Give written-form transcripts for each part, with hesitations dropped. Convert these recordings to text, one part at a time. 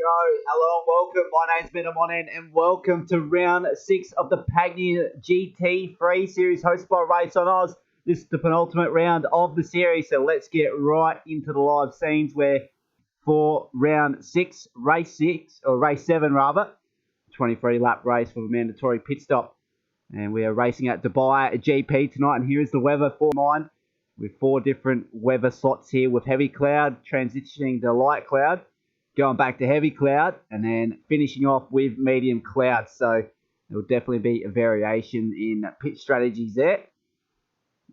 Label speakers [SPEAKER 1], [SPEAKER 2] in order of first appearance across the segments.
[SPEAKER 1] go. Hello and welcome. My name's Ben Amonen and welcome to round 6 of the Pagnian GT3 series hosted by Race on Oz. This is the penultimate round of the series, so let's get right into the live scenes where for round 6, race 7 rather, 23 lap race with a mandatory pit stop. And we are racing at Dubai GP tonight, and here is the weather for mine with 4 different weather slots here with heavy cloud, transitioning to light cloud, going back to heavy cloud, and then finishing off with medium cloud. So there will definitely be a variation in pit strategies there.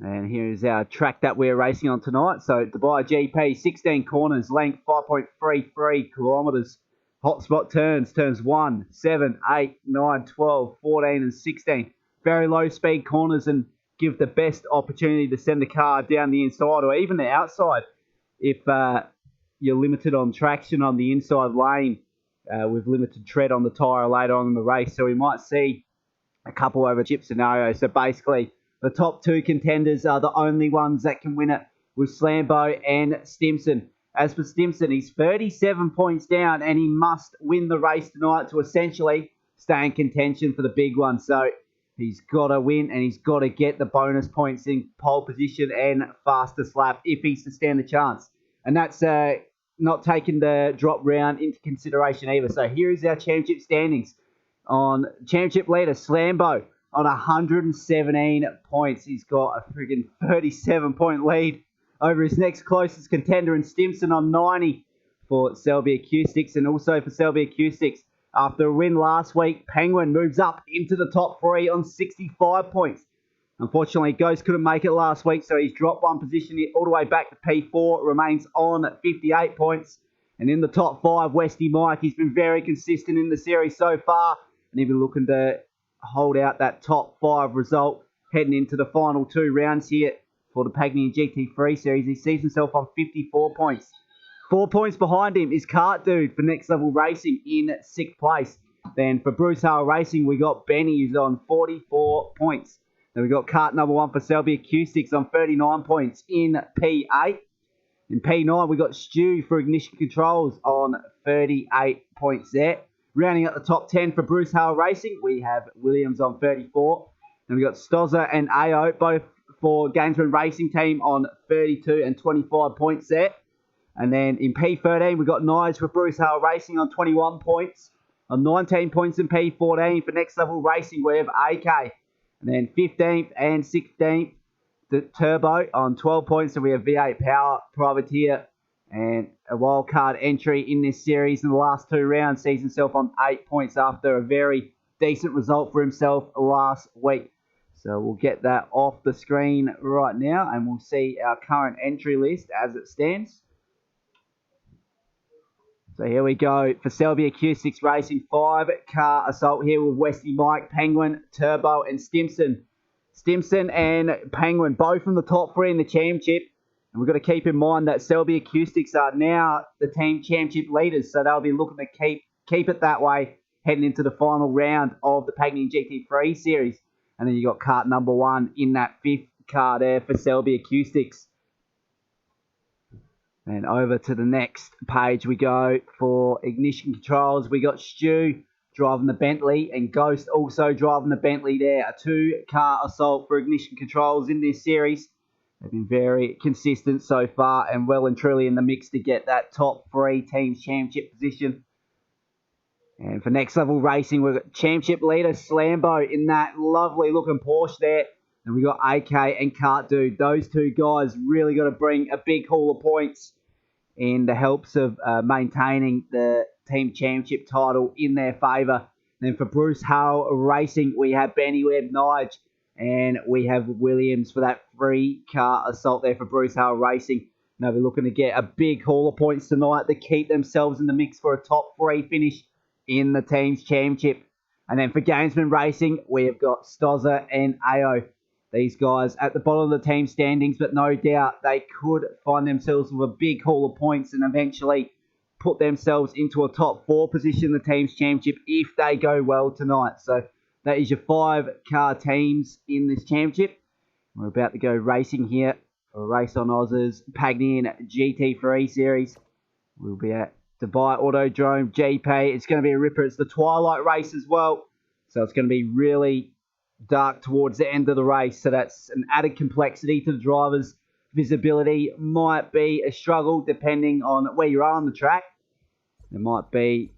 [SPEAKER 1] And here is our track that we're racing on tonight. So Dubai GP, 16 corners, length 5.33 kilometres. Hotspot turns 1, 7, 8, 9, 12, 14 and 16. Very low speed corners and give the best opportunity to send the car down the inside or even the outside if you're limited on traction on the inside lane with limited tread on the tyre later on in the race. So we might see a couple over chip scenarios. So basically the top 2 contenders are the only ones that can win it with Slambo and Stimson. As for Stimson, he's 37 points down and he must win the race tonight to essentially stay in contention for the big one. So he's got to win and he's got to get the bonus points in pole position and fastest lap if he's to stand a chance. And that's not taking the drop round into consideration either. So here is our championship standings. On championship leader, Slambo on 117 points. He's got a friggin' 37-point lead over his next closest contender, and Stimson on 90 for Selby Acoustics. And also for Selby Acoustics, after a win last week, Penguin moves up into the top 3 on 65 points. Unfortunately, Ghost couldn't make it last week, so he's dropped 1 position all the way back to P4, remains on 58 points. And in the top 5, Westy Mike, he's been very consistent in the series so far, and he's been looking to hold out that top 5 result heading into the final 2 rounds here for the Pagnian GT3 series. He sees himself on 54 points. 4 points behind him is Kart Dude for Next Level Racing in 6th place. Then for Bruce Hale Racing, we got Benny who's on 44 points. Then we got kart number 1 for Selby Acoustics on 39 points in P8. In P9, we got Stu for Ignition Controls on 38 points there. Rounding up the top 10 for Bruce Hale Racing, we have Williams on 34. Then we got Stozza and AO, both for Gainsman Racing Team on 32 and 25 points there. And then in P13, we got Knives for Bruce Hale Racing on 21 points. On 19 points in P14 for Next Level Racing, we have AK. And then 15th and 16th, the Turbo on 12 points. So we have V8 Power, Privateer, and a wildcard entry in this series in the last 2 rounds. Sees himself on 8 points after a very decent result for himself last week. So we'll get that off the screen right now and we'll see our current entry list as it stands. So here we go for Selby Acoustics Racing, 5-car assault here with Westy Mike, Penguin, Turbo and Stimson. Stimson and Penguin both from the top 3 in the championship. And we've got to keep in mind that Selby Acoustics are now the team championship leaders. So they'll be looking to keep it that way heading into the final round of the Pagnian GT3 series. And then you got kart number 1 in that 5th car there for Selby Acoustics. And over to the next page we go for Ignition Controls. We got Stu driving the Bentley and Ghost also driving the Bentley there. A 2-car assault for Ignition Controls in this series. They've been very consistent so far and well and truly in the mix to get that top 3 teams championship position. And for Next Level Racing, we've got championship leader Slambo in that lovely looking Porsche there. And we got AK and Kart Dude. Those 2 guys really got to bring a big haul of points in the helps of maintaining the team championship title in their favour. Then for Bruce Hale Racing, we have Benny, we have Nige, and we have Williams for that 3-car assault there for Bruce Hale Racing. Now they're looking to get a big haul of points tonight to keep themselves in the mix for a top 3 finish in the team's championship. And then for Gainsman Racing, we have got Stozza and AO. These guys at the bottom of the team standings, but no doubt they could find themselves with a big haul of points and eventually put themselves into a top 4 position in the team's championship if they go well tonight. So that is your 5-car teams in this championship. We're about to go racing here for Race on Oz's Pagnian GT3 series. We'll be at Dubai Autodrome GP. It's going to be a ripper. It's the twilight race as well. So it's going to be really dark towards the end of the race. So that's an added complexity to the drivers. Visibility might be a struggle depending on where you are on the track. There might be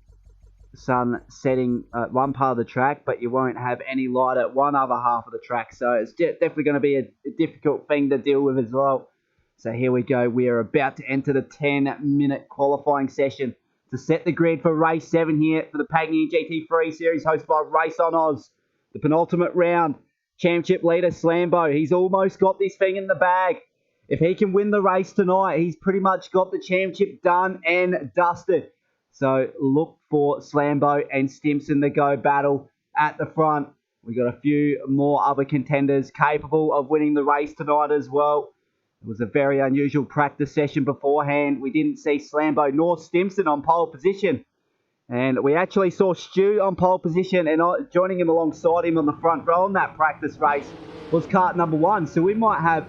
[SPEAKER 1] sun setting at one part of the track, but you won't have any light at one other half of the track. So it's definitely going to be a difficult thing to deal with as well. So here we go. We are about to enter the 10-minute qualifying session to set the grid for race 7 here for the Pagnian GT3 series hosted by RaceOnOz's. The penultimate round, championship leader Slambo. He's almost got this thing in the bag. If he can win the race tonight, he's pretty much got the championship done and dusted. So look for Slambo and Stimson to go battle at the front. We've got a few more other contenders capable of winning the race tonight as well. It was a very unusual practice session beforehand. We didn't see Slambo nor Stimson on pole position. And we actually saw Stu on pole position, and joining him alongside him on the front row in that practice race was kart number 1. So we might have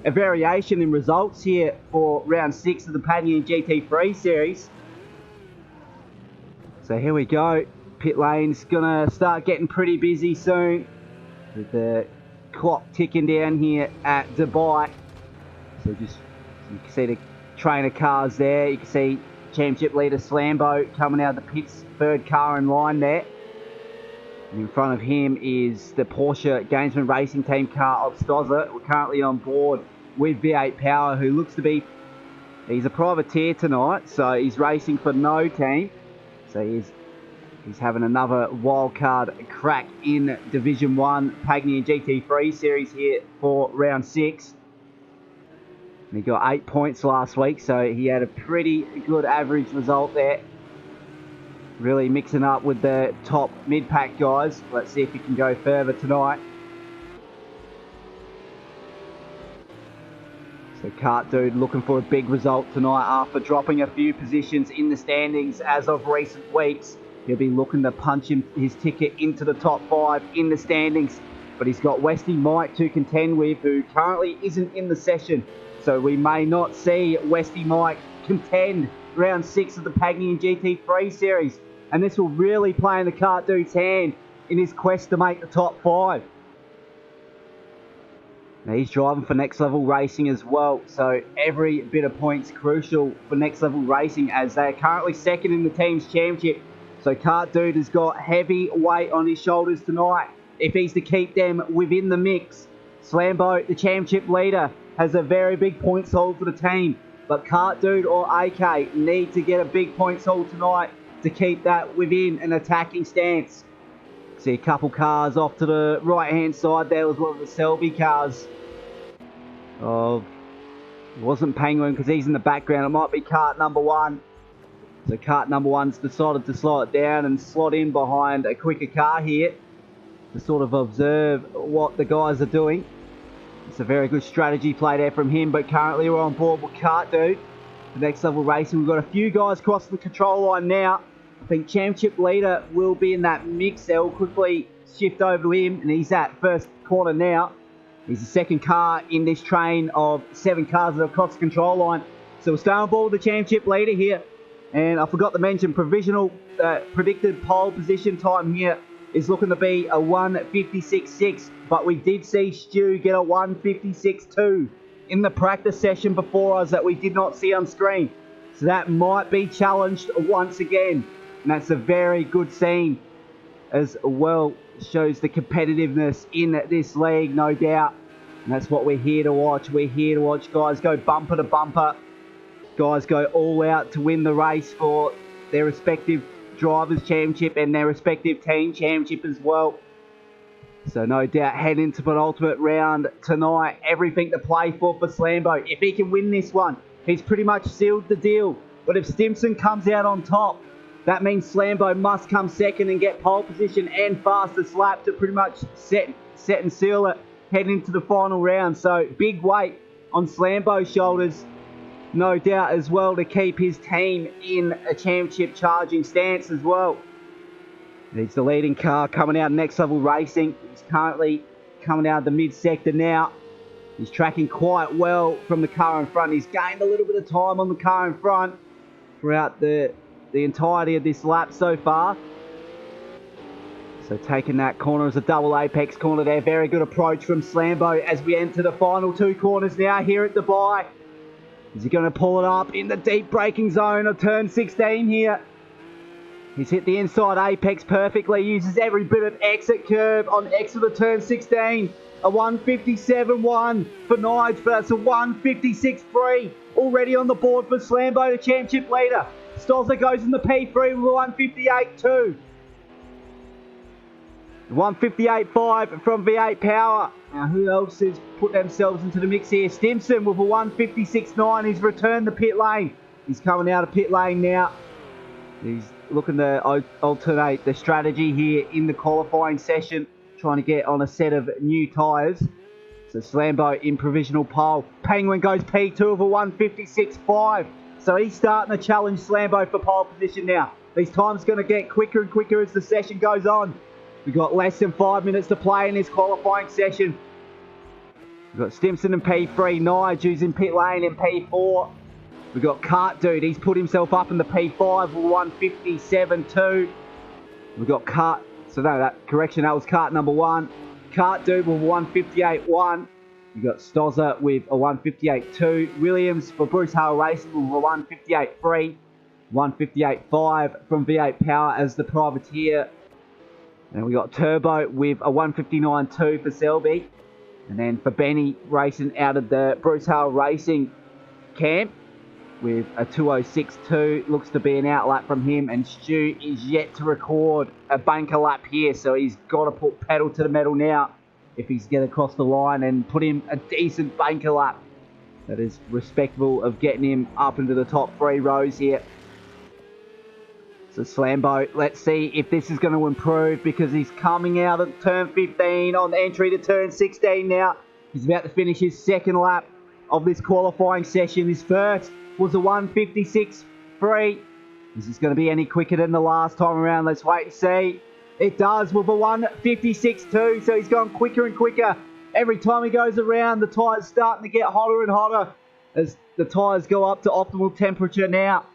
[SPEAKER 1] a variation in results here for round 6 of the Pagnian GT3 series. So here we go. Pit lane's going to start getting pretty busy soon with the clock ticking down here at Dubai. So you can see the train of cars there. You can see championship leader Slambo coming out of the pits, third car in line there. And in front of him is the Porsche Gainsman Racing Team car of Stoza. We're currently on board with V8 Power, who looks to be, he's a privateer tonight, so he's racing for no team. So he's having another wildcard crack in Division 1 Pagnian GT3 series here for round 6. And he got 8 points last week, so he had a pretty good average result there. Really mixing up with the top mid-pack guys. Let's see if he can go further tonight. So Kart Dude looking for a big result tonight after dropping a few positions in the standings as of recent weeks. He'll be looking to punch his ticket into the top 5 in the standings. But he's got Westy Mike to contend with, who currently isn't in the session. So we may not see Westy Mike contend round 6 of the Pagnian GT3 series. And this will really play in the Kart Dude's hand in his quest to make the top 5. Now he's driving for Next Level Racing as well. So every bit of points crucial for Next Level Racing, as they are currently second in the team's championship. So Kart Dude has got heavy weight on his shoulders tonight if he's to keep them within the mix. Slambo, the championship leader, has a very big points haul for the team. But Kart Dude or AK need to get a big points haul tonight to keep that within an attacking stance. See a couple cars off to the right hand side. There was one of the Selby cars. It wasn't Penguin because he's in the background. It might be kart number 1. So kart number 1's decided to slow it down and slot in behind a quicker car here to sort of observe what the guys are doing. It's a very good strategy play there from him, but currently we're on board with Kart Dude. The Next Level Racing, we've got a few guys crossing the control line now. I think championship leader will be in that mix. They'll quickly shift over to him, and he's at first corner now. He's the second car in this train of 7 cars that have crossed the control line. So we're staying on board with the championship leader here. And I forgot to mention, provisional predicted pole position time here is looking to be a 1:56.6. But we did see Stu get a 1:56.2 in the practice session before us that we did not see on screen. So that might be challenged once again. And that's a very good scene as well. Shows the competitiveness in this league, no doubt. And that's what we're here to watch. We're here to watch guys go bumper to bumper. Guys go all out to win the race for their respective drivers' championship and their respective team championship as well. So no doubt heading into penultimate round tonight. Everything to play for Slambo. If he can win this one, he's pretty much sealed the deal. But if Stimson comes out on top, that means Slambo must come second and get pole position and fastest lap to pretty much set and seal it heading into the final round. So big weight on Slambo's shoulders, no doubt as well, to keep his team in a championship charging stance as well. He's the leading car coming out of Next Level Racing. He's currently coming out of the mid-sector now. He's tracking quite well from the car in front. He's gained a little bit of time on the car in front throughout the the entirety of this lap so far. So taking that corner as a double apex corner there. Very good approach from Slambo as we enter the final 2 corners now here at Dubai. Is he going to pull it up in the deep braking zone of turn 16 here? He's hit the inside apex perfectly. Uses every bit of exit curve on exit of turn 16. A 157.1 for Nige, but that's a 156.3 already on the board for Slambo, the championship leader. Stolzer goes in the P3 with a 158.2. 158.5 from V8 Power. Now, who else has put themselves into the mix here? Stimson with a 156.9. He's returned the pit lane. He's coming out of pit lane now. He's looking to alternate the strategy here in the qualifying session, trying to get on a set of new tyres. So Slambo in provisional pole. Penguin goes P2 of a 156.5. So he's starting to challenge Slambo for pole position now. These times going to get quicker and quicker as the session goes on. We've got less than 5 minutes to play in this qualifying session. We've got Stimson in P3, Nige who's in pit lane in P4. We've got Cart Dude, he's put himself up in the P5 with 157.2. We've got Cart, so no, that was Cart number 1. Cart Dude with 158.1. We've got Stozza with a 158.2. Williams for Bruce Hale Racing with a 158.3. 158.5 from V8 Power as the privateer. And we got Turbo with a 159.2 for Selby. And then for Benny racing out of the Bruce Hale Racing camp with a 206.2. Looks to be an outlap from him. And Stu is yet to record a bunker lap here. So he's got to put pedal to the metal now if he's get across the line and put him a decent bunker lap. That is respectable of getting him up into the top 3 rows here. So Slambo, let's see if this is going to improve because he's coming out of turn 15 on the entry to turn 16 now. He's about to finish his second lap of this qualifying session. His first was a 156.3. Is this going to be any quicker than the last time around? Let's wait and see. It does with a 156.2, so he's gone quicker and quicker. Every time he goes around, the tyres starting to get hotter and hotter as the tyres go up to optimal temperature now.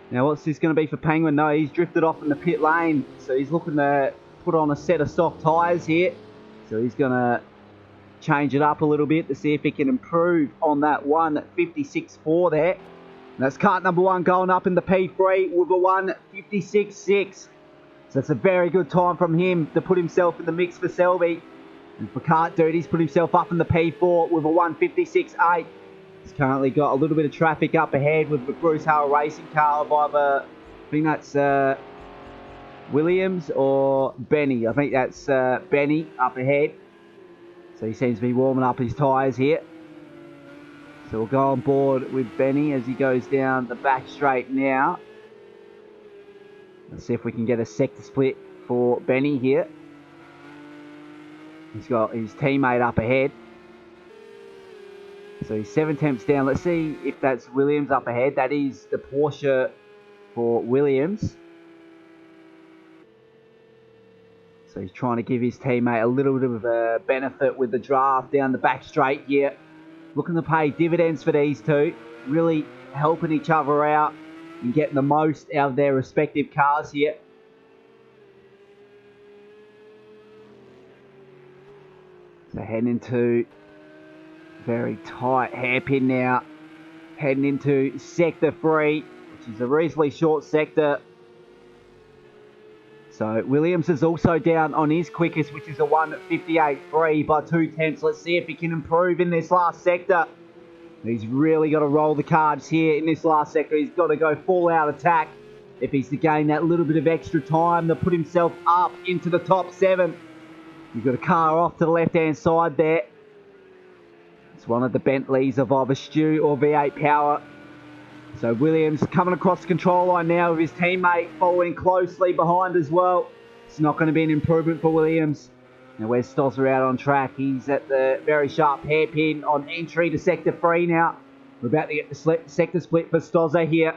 [SPEAKER 1] Now, what's this going to be for Penguin? No, he's drifted off in the pit lane. So he's looking to put on a set of soft tyres here. So he's going to change it up a little bit to see if he can improve on that 156.4 there. And that's kart number 1 going up in the P3 with a 156.6. So that's a very good time from him to put himself in the mix for Selby. And for Kart Dude, he's put himself up in the P4 with a 156.8. He's currently got a little bit of traffic up ahead with the Bruce Hale Racing car of either, I think that's Williams or Benny. I think that's Benny up ahead. So he seems to be warming up his tyres here. So we'll go on board with Benny as he goes down the back straight now. Let's see if we can get a sector split for Benny here. He's got his teammate up ahead. So he's 7 tenths down. Let's see if that's Williams up ahead. That is the Porsche for Williams. So he's trying to give his teammate a little bit of a benefit with the draft down the back straight here. Looking to pay dividends for these two. Really helping each other out and getting the most out of their respective cars here. So heading into very tight hairpin now. Heading into sector 3, which is a reasonably short sector. So Williams is also down on his quickest, which is a 158.3 by 2 tenths. Let's see if he can improve in this last sector. He's really got to roll the cards here in this last sector. He's got to go full out attack if he's to gain that little bit of extra time to put himself up into the top 7. You've got a car off to the left-hand side there. It's one of the Bentleys of either Stu or V8 Power. So Williams coming across the control line now with his teammate following closely behind as well. It's not going to be an improvement for Williams. Now where's Stosser out on track? He's at the very sharp hairpin on entry to sector 3 now. We're about to get the sector split for Stosser here.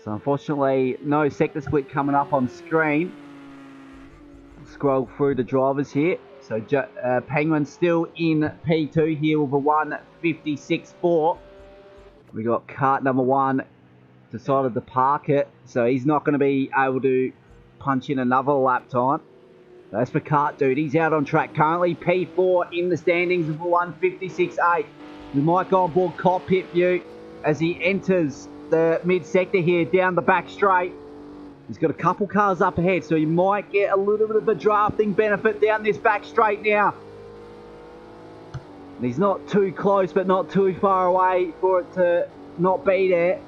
[SPEAKER 1] So unfortunately, no sector split coming up on screen. Scroll through the drivers here. So Penguin still in P2 here with a 156.4. We got kart number 1 decided to park it, so he's not going to be able to punch in another lap time. That's for Kart Dude. He's out on track currently. P4 in the standings of 156.8. We might go on board cockpit view as he enters the mid-sector here down the back straight. He's got a couple cars up ahead, so he might get a little bit of a drafting benefit down this back straight now. And he's not too close, but not too far away for it to not be there.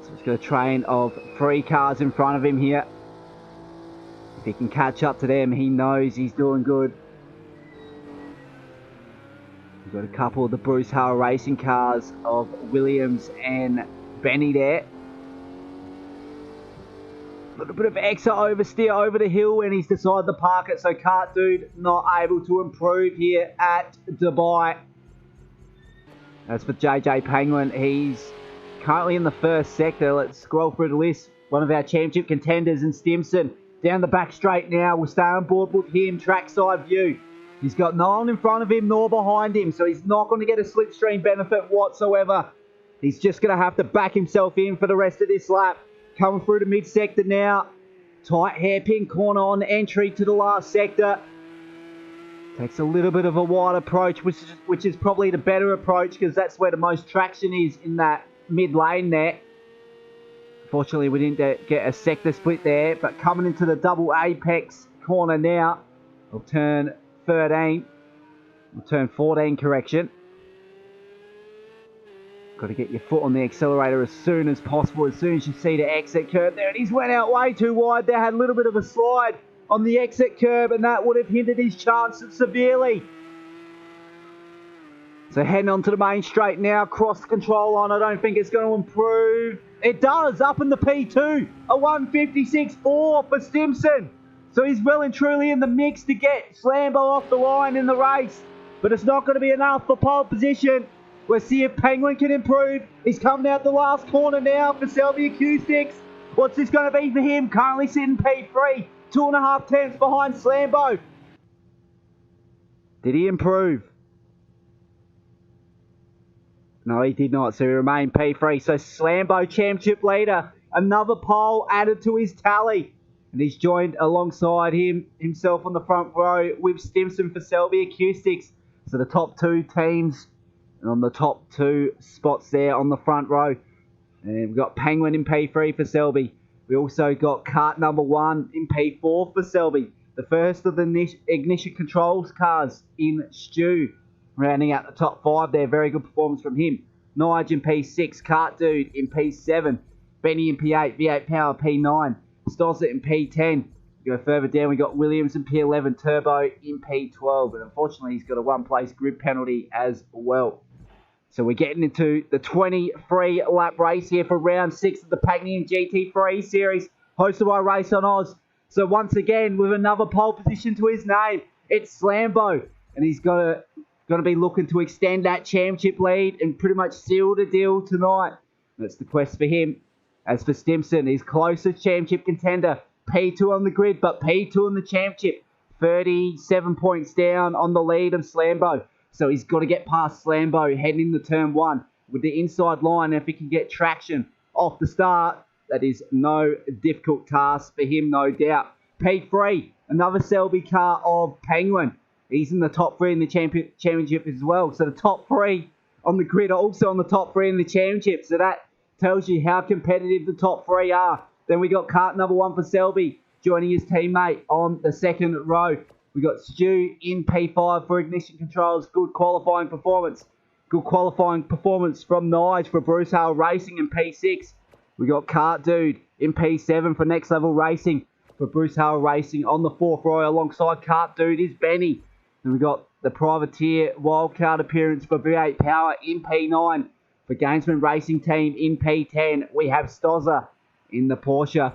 [SPEAKER 1] So he's got a train of 3 cars in front of him here. If he can catch up to them, he knows he's doing good. We've got a couple of the Bruce Hale Racing cars of Williams and Benny there. A little bit of extra oversteer over the hill and he's decided to park it. So Kart Dude not able to improve here at Dubai. As for JJ Penguin, he's currently in the first sector. Let's scroll through the list. One of our championship contenders in Stimson. Down the back straight now. We'll stay on board with him. Trackside view. He's got no one in front of him nor behind him. So he's not going to get a slipstream benefit whatsoever. He's just going to have to back himself in for the rest of this lap. Coming through the mid-sector now. Tight hairpin corner on the entry to the last sector. Takes a little bit of a wide approach, which is probably the better approach because that's where the most traction is in that mid lane there. Unfortunately, we didn't get a sector split there, but coming into the double apex corner now. We'll turn 13. We'll turn 14, correction. Got to get your foot on the accelerator as soon as possible, as soon as you see the exit curb. There it is, went out way too wide. There had a little bit of a slide on the exit curb, and that would have hindered his chances severely. So heading onto the main straight now, cross control on. I don't think it's going to improve. It does, up in the P2, a 156.4 for Stimson. So he's well and truly in the mix to get Slambo off the line in the race. But it's not going to be enough for pole position. We'll see if Penguin can improve. He's coming out the last corner now for Kiilstofte. What's this going to be for him? Currently sitting P3, 2.5 tenths behind Slambo. Did he improve? No, he did not. So he remained P3. So Slambo championship leader. Another pole added to his tally. And he's joined alongside himself on the front row with Stimson for Kiilstofte. So the top 2 teams on the top 2 spots there on the front row. And we've got Penguin in P3 for Selby. We also got kart number 1 in P4 for Selby. The first of the ignition controls cars in Stu. Rounding out the top 5 there. Very good performance from him. Nige in P6. Kart Dude in P7. Benny in P8. V8 Power P9. Stossett in P10. Go further down, we got Williams in P11. Turbo in P12. And unfortunately, he's got a 1-place grid penalty as well. So we're getting into the 23 lap race here for round 6 of the Pagnian GT3 series, hosted by Race on Oz. So once again, with another pole position to his name, it's Slambo. And he's going to be looking to extend that championship lead and pretty much seal the deal tonight. That's the quest for him. As for Stimson, his closest championship contender, P2 on the grid, but P2 in the championship. 37 points down on the lead of Slambo. So he's got to get past Slambo heading into turn 1 with the inside line. If he can get traction off the start, that is no difficult task for him, no doubt. P3, another Selby car of Penguin. He's in the top 3 in the championship as well. So the top 3 on the grid are also on the top 3 in the championship. So that tells you how competitive the top 3 are. Then we got kart number 1 for Selby, joining his teammate on the second row. We got Stu in P5 for ignition controls. Good qualifying performance. Good qualifying performance from Nige for Bruce Hale Racing in P6. We got Kart Dude in P7 for Next Level Racing for Bruce Hale Racing on the 4th row. Alongside Kart Dude is Benny. And we got the Privateer wildcard appearance for V8 Power in P9. For Gainsman Racing Team in P10, we have Stozza in the Porsche.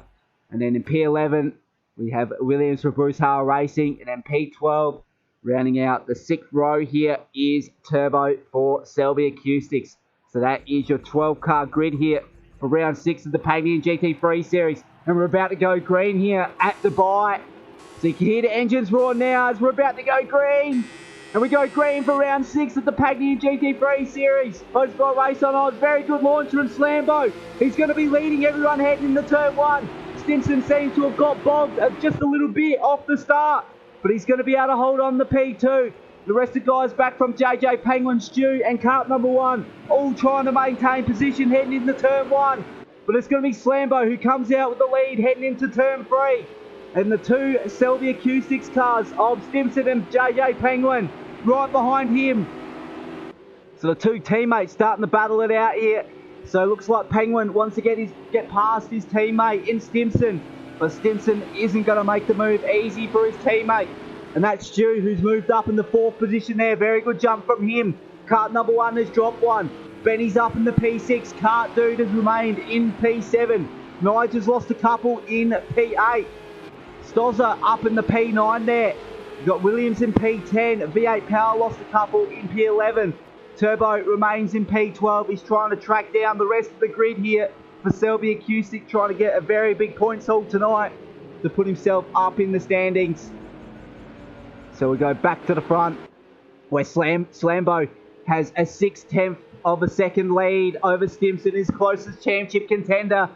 [SPEAKER 1] And then in P11, we have Williams for Bruce Hale Racing. And then P12, rounding out the 6th row here, is Turbo for Kiilstofte. So that is your 12-car grid here for round 6 of the Pagnian GT3 series. And we're about to go green here at Dubai. So you can hear the engines roar now as we're about to go green. And we go green for round 6 of the Pagnian GT3 series. Hosted by RaceOnOz's. Very good launch from Slambo. He's going to be leading everyone heading into turn 1. Stimson seems to have got bogged just a little bit off the start, but he's going to be able to hold on the P2. The rest of the guys back from JJ, Penguin, Stu and kart number 1, all trying to maintain position heading into turn 1. But it's going to be Slambo who comes out with the lead heading into turn 3. And the two Selby Acoustics cars of Stimson and JJ Penguin right behind him. So the two teammates starting to battle it out here. So it looks like Penguin wants to get past his teammate in Stimson. But Stimson isn't going to make the move easy for his teammate. And that's Stu who's moved up in the 4th position there. Very good jump from him. Kart number 1 has dropped one. Benny's up in the P6. Kart Dude has remained in P7. Nigel's lost a couple in P8. Stozza up in the P9 there. You've got Williams in P10. V8 Power lost a couple in P11. Turbo remains in P12. He's trying to track down the rest of the grid here for Selby Acoustic, trying to get a very big points haul tonight to put himself up in the standings. So we go back to the front where Slambo has a 6/10 of a second lead over Stimson, his closest championship contender.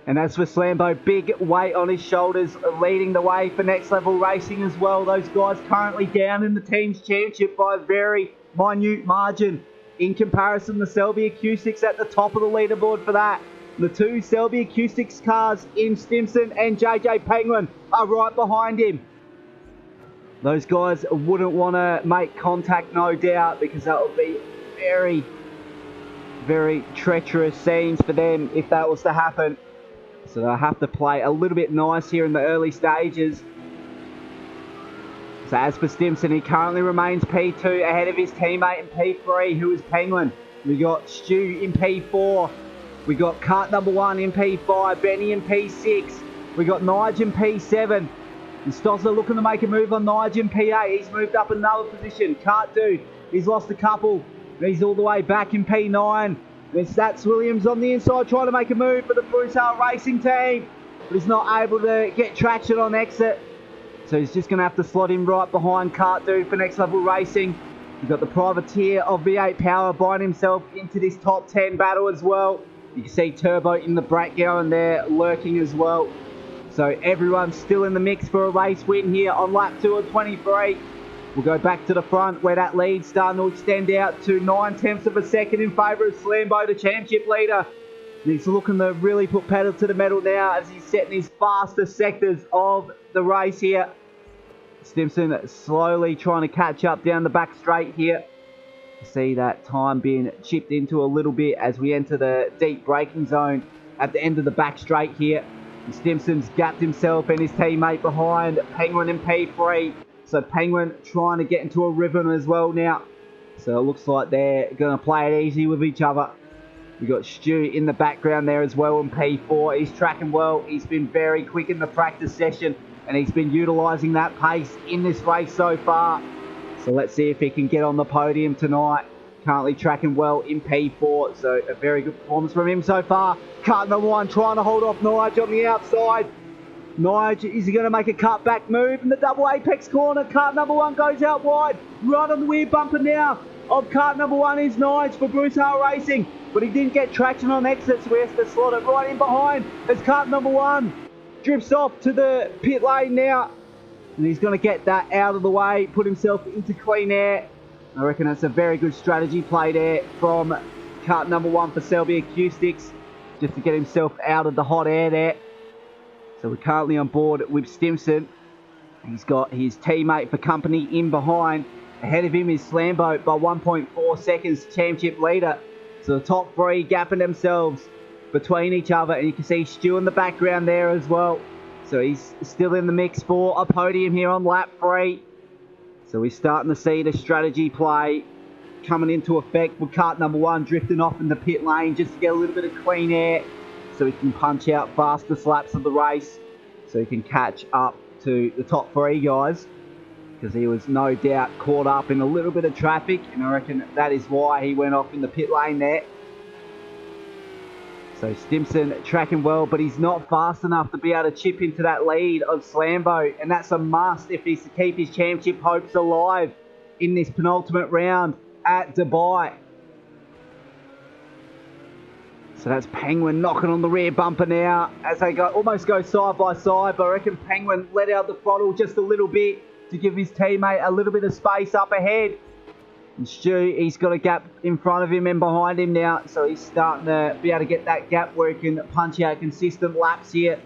[SPEAKER 1] And as for Slambo, big weight on his shoulders, leading the way for Next Level Racing as well. Those guys currently down in the team's championship by a very minute margin in comparison to Selby Acoustics at the top of the leaderboard for that. The two Selby Acoustics cars in Stimson and JJ Penguin are right behind him. Those guys wouldn't want to make contact, no doubt, because that would be very, very treacherous scenes for them if that was to happen. So they'll have to play a little bit nice here in the early stages. So as for Stimson, he currently remains P2 ahead of his teammate in P3, who is Penguin. We got Stu in P4. We got kart number 1 in P5, Benny in P6. We got Nige in P7. And Stozza looking to make a move on Nige in P8. He's moved up another position. Kart Dude, he's lost a couple. He's all the way back in P9. There's Stats Williams on the inside trying to make a move for the Bruce Hale Racing team. But he's not able to get traction on exit. So he's just going to have to slot in right behind Kart Dude for Next Level Racing. You've got the privateer of V8 Power buying himself into this top 10 battle as well. You can see Turbo in the background there lurking as well. So everyone's still in the mix for a race win here on lap 2 of 23. We'll go back to the front where that lead's starting to extend out to 9/10 of a second in favour of Slambo, the championship leader. And he's looking to really put pedal to the metal now as he's setting his fastest sectors of the race here. Stimson slowly trying to catch up down the back straight here. You see that time being chipped into a little bit as we enter the deep braking zone at the end of the back straight here. And Stimson's gapped himself and his teammate behind Penguin in P3. So Penguin trying to get into a rhythm as well now. So it looks like they're going to play it easy with each other. We've got Stu in the background there as well in P4. He's tracking well. He's been very quick in the practice session. And he's been utilising that pace in this race so far. So let's see if he can get on the podium tonight. Currently tracking well in P4. So a very good performance from him so far. Kart number 1 trying to hold off Nige on the outside. Nige, is he going to make a cut back move in the double apex corner? Kart number 1 goes out wide. Right on the rear bumper now of kart number 1 is Nige for Bruce Hale Racing. But he didn't get traction on exit, so he has to slot it right in behind as kart number 1 drifts off to the pit lane now. And he's going to get that out of the way, put himself into clean air. I reckon that's a very good strategy play there from kart number 1 for Selby Acoustics, just to get himself out of the hot air there. So we're currently on board with Stimson. He's got his teammate for company in behind. Ahead of him is Slambo by 1.4 seconds, championship leader. So the top 3 gapping themselves between each other. And you can see Stu in the background there as well. So he's still in the mix for a podium here on lap 3. So we're starting to see the strategy play coming into effect with kart number 1 drifting off in the pit lane just to get a little bit of clean air, so he can punch out fastest laps of the race, so he can catch up to the top 3 guys, because he was no doubt caught up in a little bit of traffic, and I reckon that is why he went off in the pit lane there. So Stimson tracking well, but he's not fast enough to be able to chip into that lead of Slambo, and that's a must if he's to keep his championship hopes alive. in this penultimate round at Dubai. So that's Penguin knocking on the rear bumper now as they almost go side by side. But I reckon Penguin let out the throttle just a little bit to give his teammate a little bit of space up ahead. And Stu, he's got a gap in front of him and behind him now. So he's starting to be able to get that gap where he can punch out consistent laps here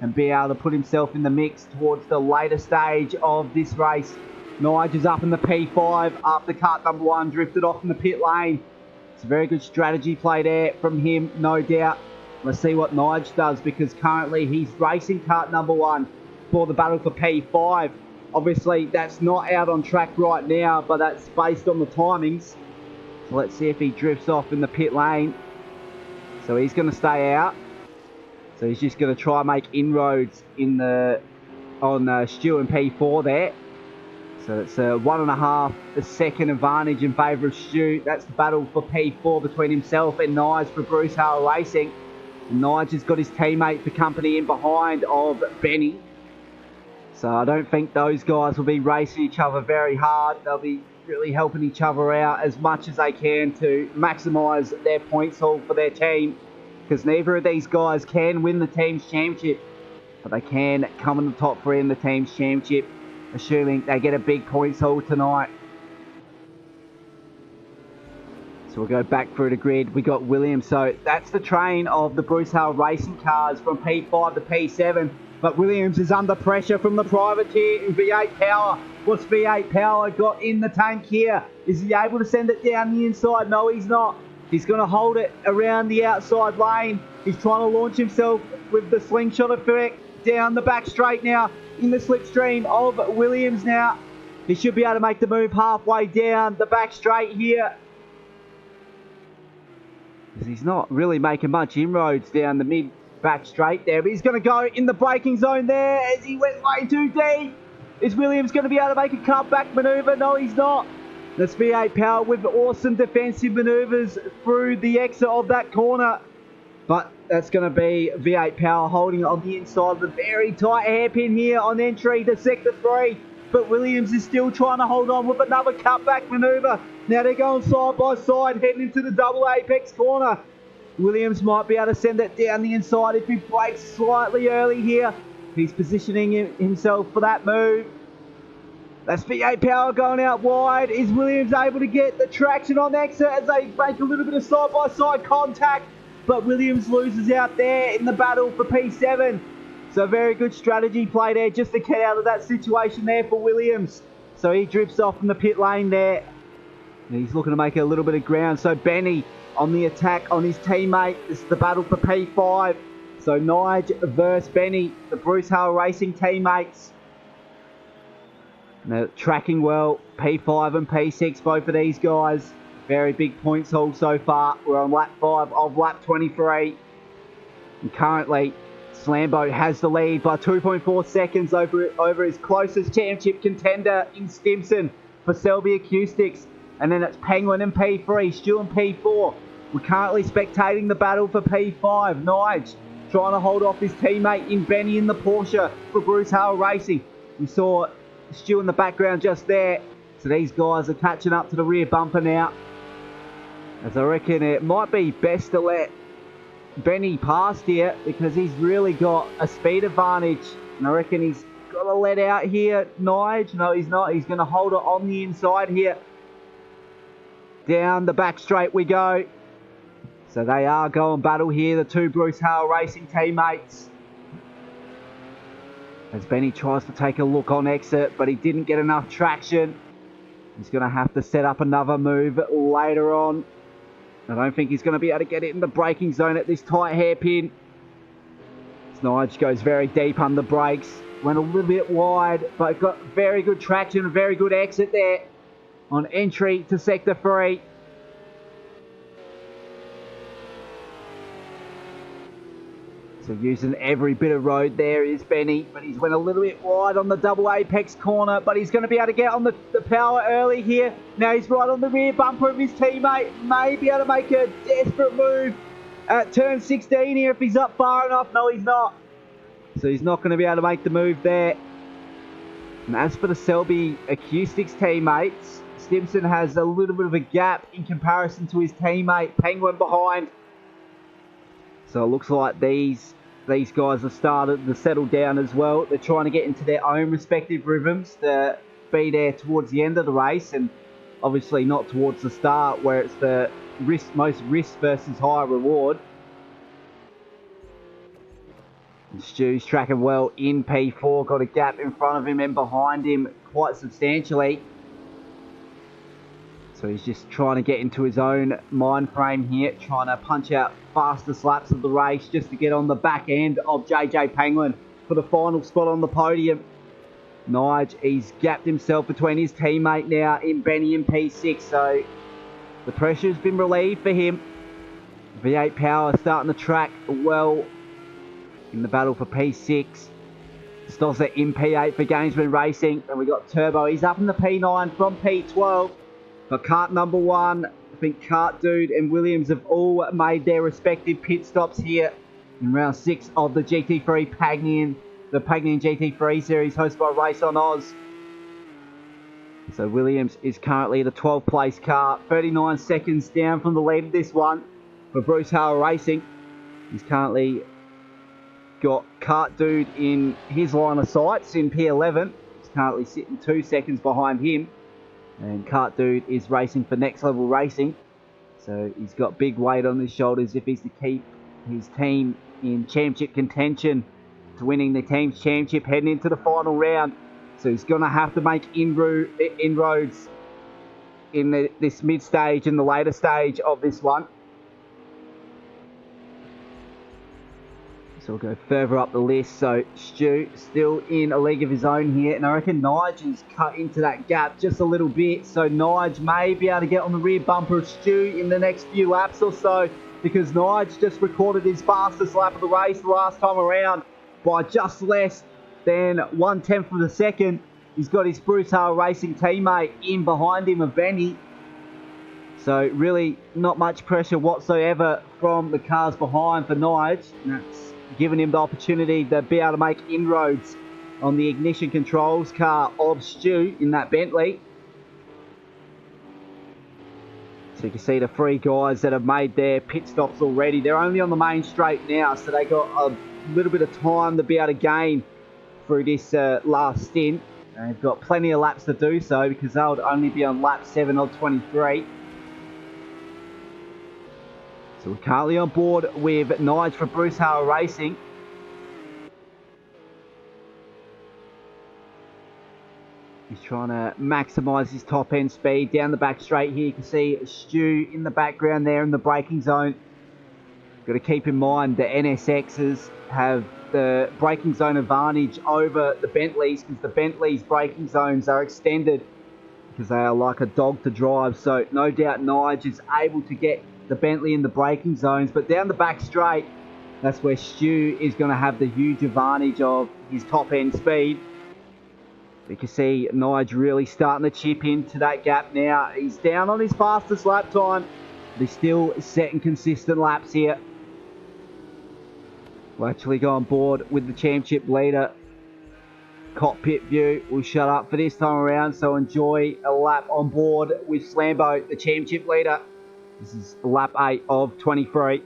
[SPEAKER 1] and be able to put himself in the mix towards the later stage of this race. Nigel's up in the P5 after kart number 1 drifted off in the pit lane. It's a very good strategy play there from him, no doubt. Let's see what Nigel does, because currently he's racing kart number 1 for the battle for P5. Obviously, that's not out on track right now, but that's based on the timings. So let's see if he drifts off in the pit lane. So he's going to stay out. So he's just going to try and make inroads in on Stu and P4 there. So it's a 1.5 second advantage in favour of Stu. That's the battle for P4 between himself and Nige for Bruce Hale Racing. And Nige has got his teammate for company in behind of Benny. So I don't think those guys will be racing each other very hard. They'll be really helping each other out as much as they can to maximise their points haul for their team. Because neither of these guys can win the team's championship, but they can come in the top 3 in the team's championship, assuming they get a big points haul tonight. So we'll go back through the grid. We got Williams. So that's the train of the Bruce Hale Racing cars from P5 to P7. But Williams is under pressure from the privateer in V8 Power. What's V8 Power got in the tank here? Is he able to send it down the inside? No, he's not. He's going to hold it around the outside lane. He's trying to launch himself with the slingshot effect down the back straight now in the slipstream of Williams now. He should be able to make the move halfway down the back straight here. He's not really making much inroads down the mid back straight there, but he's going to go in the braking zone there as he went way too deep. Is Williams going to be able to make a cutback manoeuvre? No, he's not. That's V8 Power with awesome defensive manoeuvres through the exit of that corner. But that's going to be V8 Power holding it on the inside of the very tight hairpin here on entry to Sector 3. But Williams is still trying to hold on with another cutback manoeuvre. Now they're going side by side, heading into the double apex corner. Williams might be able to send it down the inside if he brakes slightly early here. He's positioning himself for that move. That's V8 Power going out wide. Is Williams able to get the traction on exit as they make a little bit of side-by-side contact? But Williams loses out there in the battle for P7. So very good strategy play there just to get out of that situation there for Williams. So he drifts off from the pit lane there. And he's looking to make a little bit of ground. So Benny on the attack on his teammate. This is the battle for P5. So Nige versus Benny, the Bruce Hale Racing teammates. And they're tracking well. P5 and P6, both of these guys. Very big points haul so far. We're on lap 5 of lap 23. And currently, Slambo has the lead by 2.4 seconds over his closest championship contender in Stimson for Selby Acoustics. And then it's Penguin and P3, Stu and P4. We're currently spectating the battle for P5. Nige trying to hold off his teammate in Benny in the Porsche for Bruce Hale Racing. We saw Stu in the background just there. So these guys are catching up to the rear bumper now. As I reckon it might be best to let Benny pass here because he's really got a speed advantage. And I reckon he's got to let out here. Nige, no he's not. He's going to hold it on the inside here. Down the back straight we go. So they are going battle here, the two Bruce Hale Racing teammates. As Benny tries to take a look on exit, but he didn't get enough traction. He's going to have to set up another move later on. I don't think he's going to be able to get it in the braking zone at this tight hairpin. Nige goes very deep under brakes. Went a little bit wide, but got very good traction, a very good exit there on entry to Sector 3. So using every bit of road there is Benny, but he's went a little bit wide on the double apex corner, but he's going to be able to get on the power early here. Now he's right on the rear bumper of his teammate, may be able to make a desperate move at turn 16 here if he's up far enough. No, he's not. So he's not going to be able to make the move there. And as for the Selby Acoustics teammates, Stimson has a little bit of a gap in comparison to his teammate Penguin behind. So it looks like these guys have started to settle down as well. They're trying to get into their own respective rhythms to be there towards the end of the race, and obviously not towards the start where it's the most risk versus high reward. And Stu's tracking well in P4, got a gap in front of him and behind him quite substantially. So he's just trying to get into his own mind frame here, trying to punch out fastest laps of the race just to get on the back end of JJ Penguin for the final spot on the podium. Nige, he's gapped himself between his teammate now in Benny in P6, so the pressure's been relieved for him. V8 Power starting to track well in the battle for P6. Stosser in P8 for Gamesman Racing, and we got Turbo. He's up in the P9 from P12. For kart number 1, I think Kart Dude and Williams have all made their respective pit stops here in round 6 of the GT3 Pagnian, the Pagnian GT3 series hosted by Race on Oz. So Williams is currently the 12th place car, 39 seconds down from the lead of this one for Bruce Hale Racing. He's currently got Kart Dude in his line of sights in P11. He's currently sitting 2 seconds behind him. And Kart Dude is racing for Next Level Racing. So he's got big weight on his shoulders if he's to keep his team in championship contention to winning the team's championship heading into the final round. So he's going to have to make inroads in this mid-stage and the later stage of this one. So we'll go further up the list. So Stu still in a league of his own here, and I reckon Nige has cut into that gap just a little bit. So Nige may be able to get on the rear bumper of Stu in the next few laps or so, because Nige just recorded his fastest lap of the race the last time around by just less than 1/10 of a second. He's got his Bruce Hale Racing teammate in behind him of Benny. So really not much pressure whatsoever from the cars behind for Nige. And that's giving him the opportunity to be able to make inroads on the ignition controls car of Stu in that Bentley. So you can see the 3 guys that have made their pit stops already. They're only on the main straight now, so they got a little bit of time to be able to gain through this last stint. And they've got plenty of laps to do so, because they would only be on lap 7 of 23. So we're currently on board with Nige for Bruce Hale Racing. He's trying to maximise his top end speed down the back straight here. You can see Stu in the background there in the braking zone. Got to keep in mind the NSXs have the braking zone advantage over the Bentleys, because the Bentleys' braking zones are extended because they are like a dog to drive. So no doubt Nige is able to get the Bentley in the braking zones, but down the back straight, that's where Stu is going to have the huge advantage of his top end speed. You can see Nige really starting to chip into that gap now. He's down on his fastest lap time, but he's still setting consistent laps here. We'll actually go on board with the championship leader. Cockpit view will shut up for this time around, so enjoy a lap on board with Slambo, the championship leader. This is lap 8 of 23.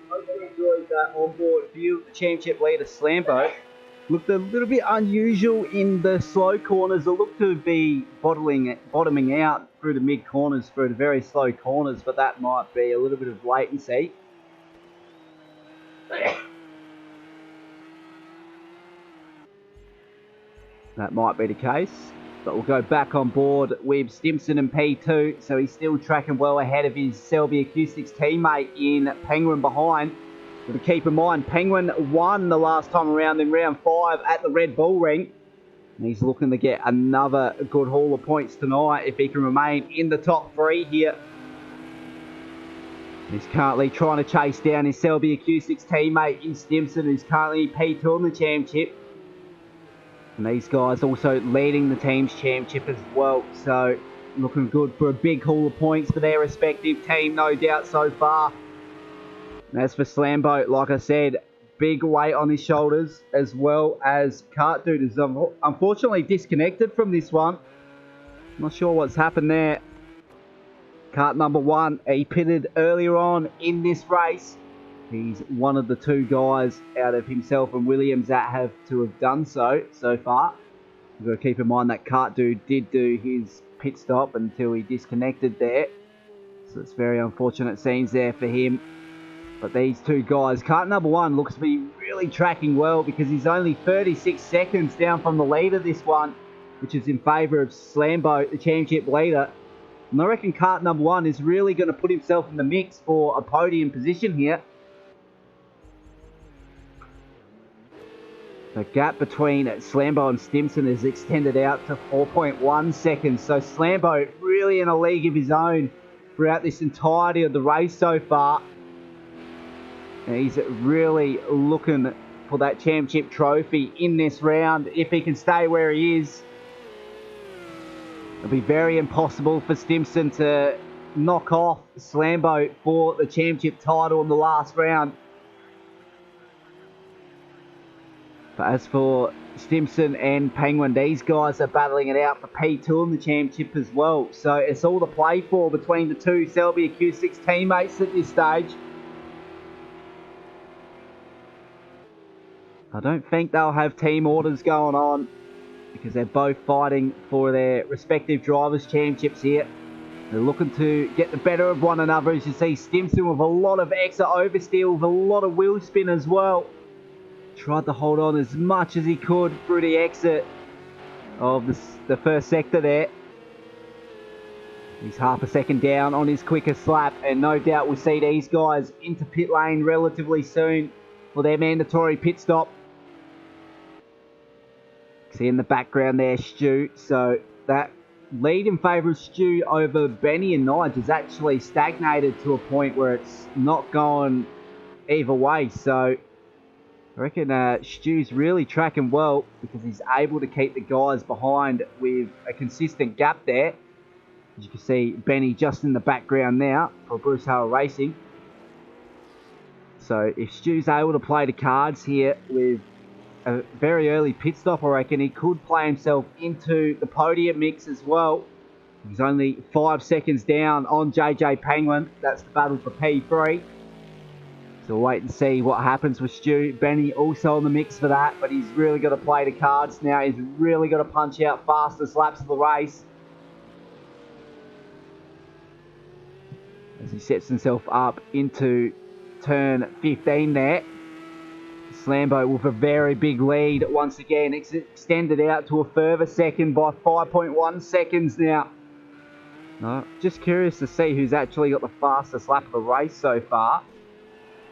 [SPEAKER 1] Hope you enjoyed that onboard view of the championship leader Slambo. Looked a little bit unusual in the slow corners. It looked to be bottoming out through the mid corners through the very slow corners, but that might be a little bit of latency. That might be the case. But we'll go back on board with Stimson in P2. So he's still tracking well ahead of his Selby Acoustics teammate in Penguin behind. But to keep in mind, Penguin won the last time around in round 5 at the Red Bull Ring. And he's looking to get another good haul of points tonight if he can remain in the top 3 here. He's currently trying to chase down his Selby Acoustics teammate in Stimson, who's currently P2 in the championship. And these guys also leading the team's championship as well. So looking good for a big haul of points for their respective team, no doubt so far. And as for Slambo, like I said, big weight on his shoulders, as well as Kart Dude is unfortunately disconnected from this one. Not sure what's happened there. Kart number 1, he pitted earlier on in this race. He's one of the 2 guys out of himself and Williams that have to have done so far. We've got to keep in mind that Kart Dude did do his pit stop until he disconnected there. So it's very unfortunate scenes there for him. But these 2 guys, Kart number 1 looks to be really tracking well because he's only 36 seconds down from the leader this one, which is in favour of Slambo, the championship leader. And I reckon Kart number 1 is really going to put himself in the mix for a podium position here. The gap between Slambo and Stimson is extended out to 4.1 seconds. So Slambo really in a league of his own throughout this entirety of the race so far. And he's really looking for that championship trophy in this round. If he can stay where he is, it'll be very impossible for Stimson to knock off Slambo for the championship title in the last round. But as for Stimson and Penguin, these guys are battling it out for P2 in the championship as well. So it's all to play for between the 2 Selby Acoustics teammates at this stage. I don't think they'll have team orders going on because they're both fighting for their respective drivers' championships here. They're looking to get the better of one another, as you see Stimson with a lot of extra oversteer, with a lot of wheel spin as well. Tried to hold on as much as he could through the exit of the first sector there. He's half a second down on his quickest lap, and no doubt we'll see these guys into pit lane relatively soon for their mandatory pit stop. See in the background there, Stu. So that lead in favour of Stu over Benny and Nige has actually stagnated to a point where it's not going either way. So I reckon Stu's really tracking well because he's able to keep the guys behind with a consistent gap there. As you can see, Benny just in the background now for Bruce Hale Racing. So if Stu's able to play the cards here with a very early pit stop, I reckon he could play himself into the podium mix as well. He's only 5 seconds down on JJ Penguin. That's the battle for P3. So we'll wait and see what happens with Stu. Benny also in the mix for that, but he's really got to play the cards now. He's really got to punch out fastest laps of the race as he sets himself up into turn 15 there. Slambo with a very big lead once again. It's extended out to a further second by 5.1 seconds now. Just curious to see who's actually got the fastest lap of the race so far.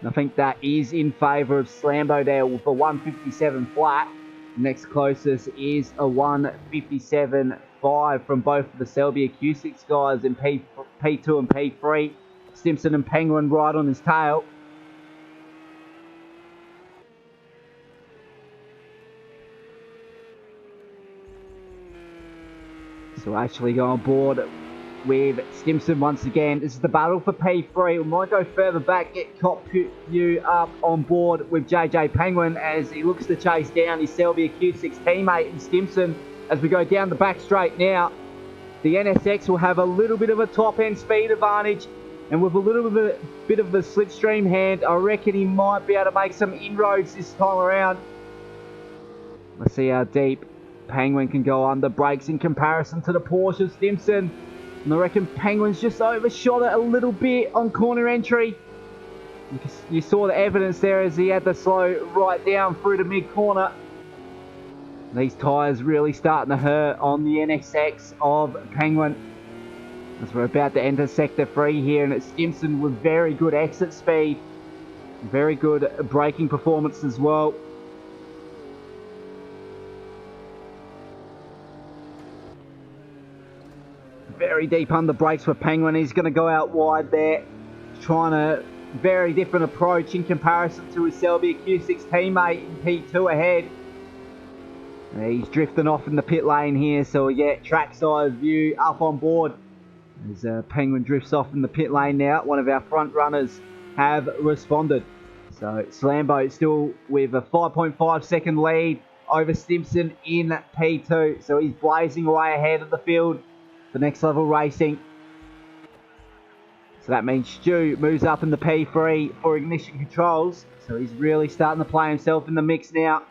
[SPEAKER 1] And I think that is in favour of Slambo there with a 157 flat. Next closest is a 157.5 from both of the Selby Acoustics guys in P2 and P3. Stimson and Penguin right on his tail. So actually go on board with Stimson once again. This is the battle for P3. We might go further back, get Cop you up on board with JJ Penguin as he looks to chase down his Selby Acoustics teammate in Stimson as we go down the back straight now. the NSX will have a little bit of a top-end speed advantage, and with a little bit of a slipstream hand, I reckon he might be able to make some inroads this time around. Let's see how deep Penguin can go under brakes in comparison to the Porsche Stimson. And I reckon Penguin's just overshot it a little bit on corner entry. You saw the evidence there as he had to slow right down through the mid-corner. These tyres really starting to hurt on the NSX of Penguin. As we're about to enter Sector 3 here, and it's Stimson with very good exit speed. Very good braking performance as well. Very deep under brakes for Penguin. He's going to go out wide there. Trying a very different approach in comparison to his Selby Q6 teammate in P2 ahead. He's drifting off in the pit lane here, so we get trackside view up on board as Penguin drifts off in the pit lane now. One of our front runners have responded. So Slambo still with a 5.5 second lead over Stimson in P2. So he's blazing away ahead of the field for Next Level Racing. So that means Stu moves up in the P3 for ignition controls. So he's really starting to play himself in the mix now.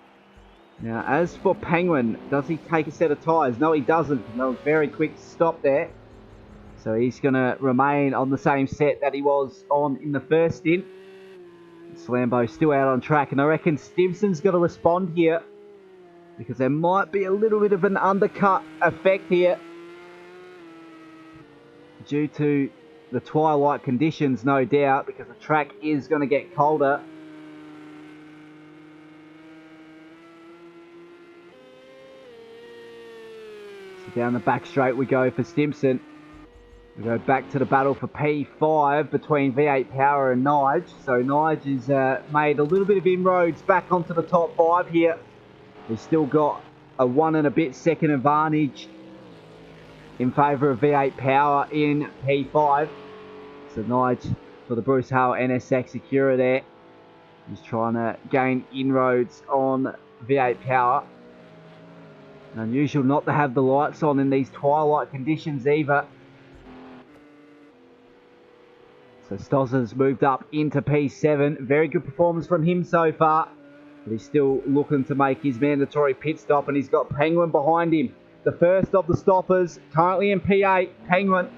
[SPEAKER 1] Now, as for Penguin, does he take a set of tyres? No, he doesn't. No, very quick stop there. So he's going to remain on the same set that he was on in the first stint. Slambo's still out on track, and I reckon Stimson's got to respond here because there might be a little bit of an undercut effect here due to the twilight conditions, no doubt, because the track is going to get colder. Down the back straight we go for Stimson. We go back to the battle for P5 between V8 Power and Nige. So Nige has made a little bit of inroads back onto the top 5 here. He's still got a 1 and a bit second advantage in favour of V8 Power in P5. So Nige for the Bruce Hale NSX Acura there. He's trying to gain inroads on V8 Power. Unusual not to have the lights on in these twilight conditions either. So Stozza's moved up into P7. Very good performance from him so far. But he's still looking to make his mandatory pit stop, and he's got Penguin behind him. The first of the stoppers, currently in P8, Penguin.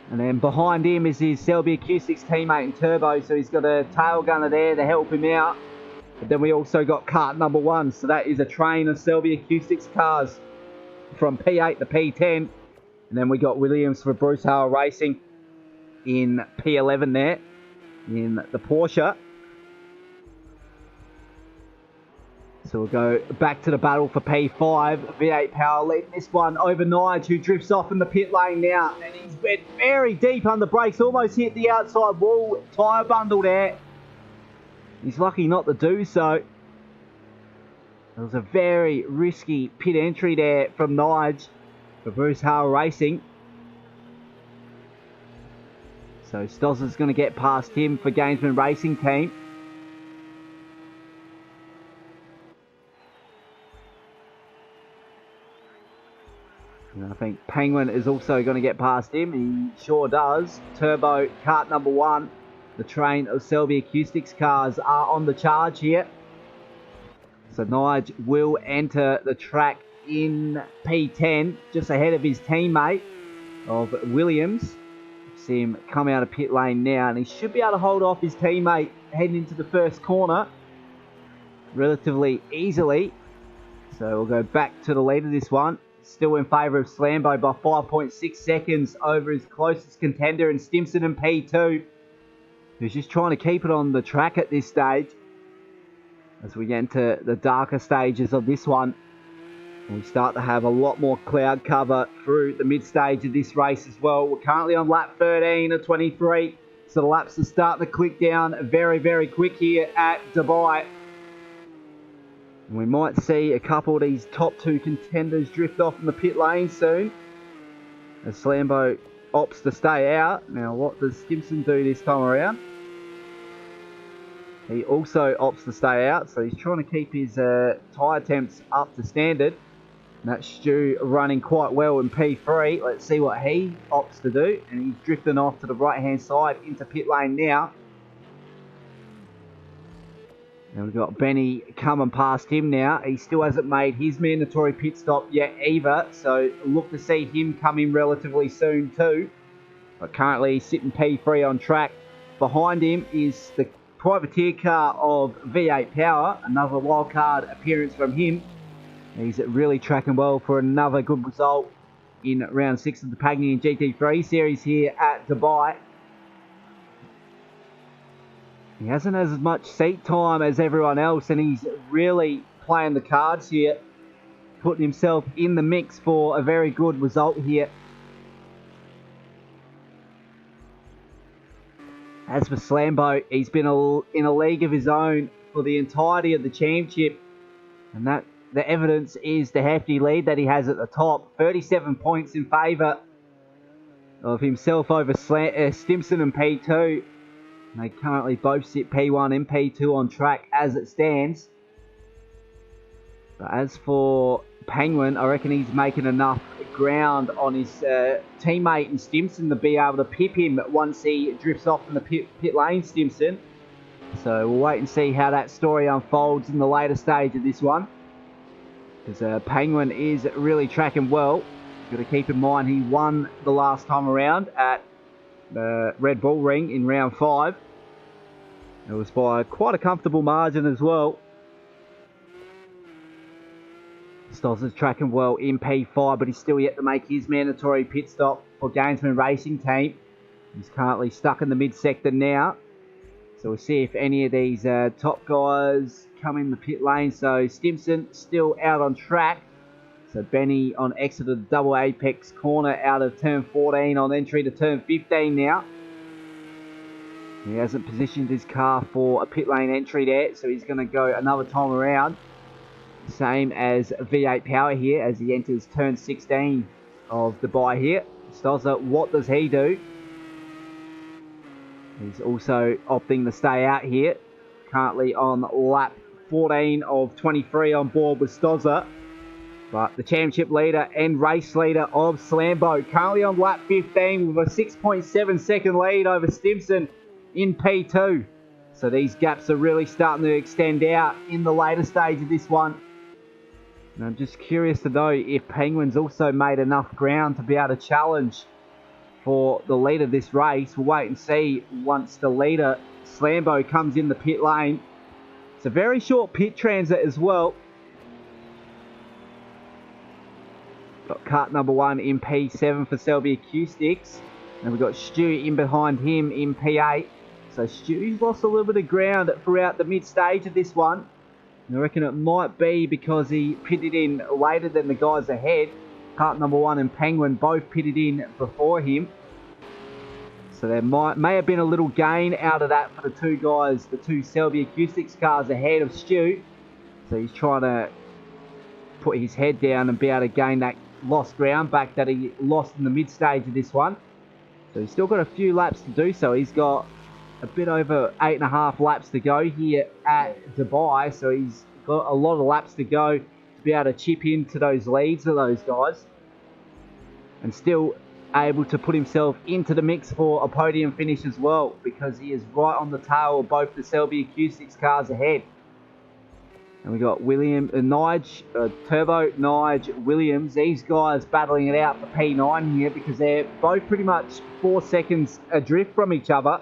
[SPEAKER 1] And then behind him is his Selby Q6 teammate in Turbo, so he's got a tail gunner there to help him out. But then we also got kart number 1, so that is a train of Selby Q6 cars from P8 to P10. And then we got Williams for Bruce Hale Racing in P11 there, in the Porsche. So we'll go back to the battle for P5. V8 Power leading this one over Nige, who drifts off in the pit lane now. And he's went very deep under brakes, almost hit the outside wall tyre bundle there. He's lucky not to do so. It was a very risky pit entry there from Nige for Bruce Hale Racing. So Stozza's going to get past him for Gainsman Racing Team. And I think Penguin is also going to get past him. He sure does. Turbo, kart number 1. The train of Selby Acoustics cars are on the charge here. So Nige will enter the track in P10, just ahead of his teammate of Williams. See him come out of pit lane now, and he should be able to hold off his teammate heading into the first corner relatively easily. So we'll go back to the lead of this one. Still in favour of Slambo by 5.6 seconds over his closest contender in Stimson in P2. Who's just trying to keep it on the track at this stage. As we get into the darker stages of this one, we start to have a lot more cloud cover through the mid stage of this race as well. We're currently on lap 13 of 23, so the laps are starting to click down very, very quick here at Dubai. And we might see a couple of these top 2 contenders drift off in the pit lane soon, as Slambo opts to stay out. Now, what does Stimson do this time around? He also opts to stay out, so he's trying to keep his tyre temps up to standard. That's Stu running quite well in P3. Let's see what he opts to do. And he's drifting off to the right-hand side into pit lane now. And we've got Benny coming past him now. He still hasn't made his mandatory pit stop yet either. So look to see him come in relatively soon too. But currently he's sitting P3 on track. Behind him is the privateer car of V8 Power. Another wildcard appearance from him. He's really tracking well for another good result in round 6 of the Pagnian GT3 series here at Dubai. He hasn't as much seat time as everyone else, and he's really playing the cards here, putting himself in the mix for a very good result here. As for Slambo, he's been in a league of his own for the entirety of the championship, and that the evidence is the hefty lead that he has at the top. 37 points in favour of himself over Stimson and P2. And they currently both sit P1 and P2 on track as it stands. But as for Penguin, I reckon he's making enough ground on his teammate in Stimson to be able to pip him once he drifts off in the pit lane, Stimson. So we'll wait and see how that story unfolds in the later stage of this one. Because Penguin is really tracking well. Got to keep in mind he won the last time around at the Red Bull Ring in round 5. It was by quite a comfortable margin as well. Stozza's tracking well in P5, but he's still yet to make his mandatory pit stop for Gainsman Racing Team. He's currently stuck in the mid-sector now. So we'll see if any of these top guys come in the pit lane. So Stimson still out on track. So Benny on exit of the double apex corner out of turn 14 on entry to turn 15 now. He hasn't positioned his car for a pit lane entry there, so he's going to go another time around. Same as V8 Power here as he enters turn 16 of Dubai here. Stozza, what does he do? He's also opting to stay out here. Currently on lap 14 of 23 on board with Stozza. But the championship leader and race leader of Slambo currently on lap 15 with a 6.7 second lead over Stimson in P2. So these gaps are really starting to extend out in the later stage of this one. And I'm just curious to know if Penguin's also made enough ground to be able to challenge for the lead of this race. We'll wait and see once the leader, Slambo, comes in the pit lane. It's a very short pit transit as well. Got kart number 1 in P7 for Selby Acoustics. And we've got Stu in behind him in P8. So Stu's lost a little bit of ground throughout the mid-stage of this one. And I reckon it might be because he pitted in later than the guys ahead. Kart number 1 and Penguin both pitted in before him. So there may have been a little gain out of that for the two guys, the two Selby Acoustics cars ahead of Stu. So he's trying to put his head down and be able to gain that lost ground back that he lost in the mid-stage of this one. So he's still got a few laps to do so. He's got a bit over 8.5 laps to go here at Dubai. So he's got a lot of laps to go to be able to chip into those leads of those guys. And still able to put himself into the mix for a podium finish as well. Because he is right on the tail of both the Selby Acoustics cars ahead. And we got Turbo, Nige, Williams. These guys battling it out for P9 here because they're both pretty much 4 seconds adrift from each other.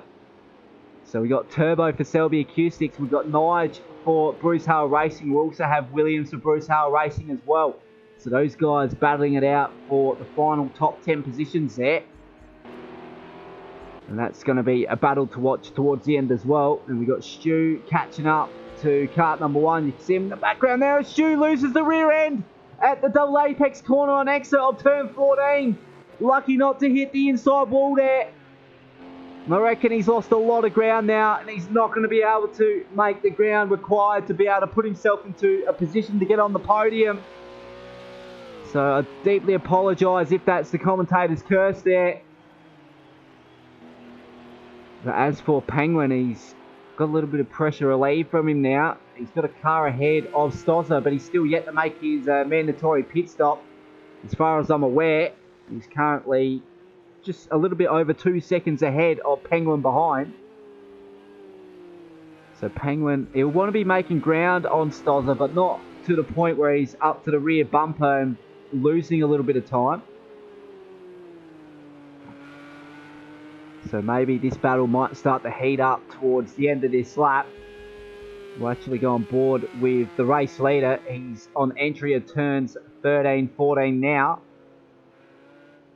[SPEAKER 1] So we got Turbo for Selby Acoustics. We've got Nige for Bruce Hale Racing. We also have Williams for Bruce Hale Racing as well. So those guys battling it out for the final top 10 positions there. And that's going to be a battle to watch towards the end as well. And we got Stu catching up to kart number 1. You can see him in the background there. Stu loses the rear end at the double apex corner on exit of turn 14. Lucky not to hit the inside wall there. And I reckon he's lost a lot of ground now, and he's not going to be able to make the ground required to be able to put himself into a position to get on the podium. So I deeply apologise if that's the commentator's curse there. But as for Penguin, he's got a little bit of pressure relieved from him now. He's got a car ahead of Stozza, but he's still yet to make his mandatory pit stop. As far as I'm aware, he's currently just a little bit over 2 seconds ahead of Penguin behind. So Penguin, he'll want to be making ground on Stozza, but not to the point where he's up to the rear bumper and losing a little bit of time. So maybe this battle might start to heat up towards the end of this lap. We'll actually go on board with the race leader. He's on entry of turns 13, 14 now.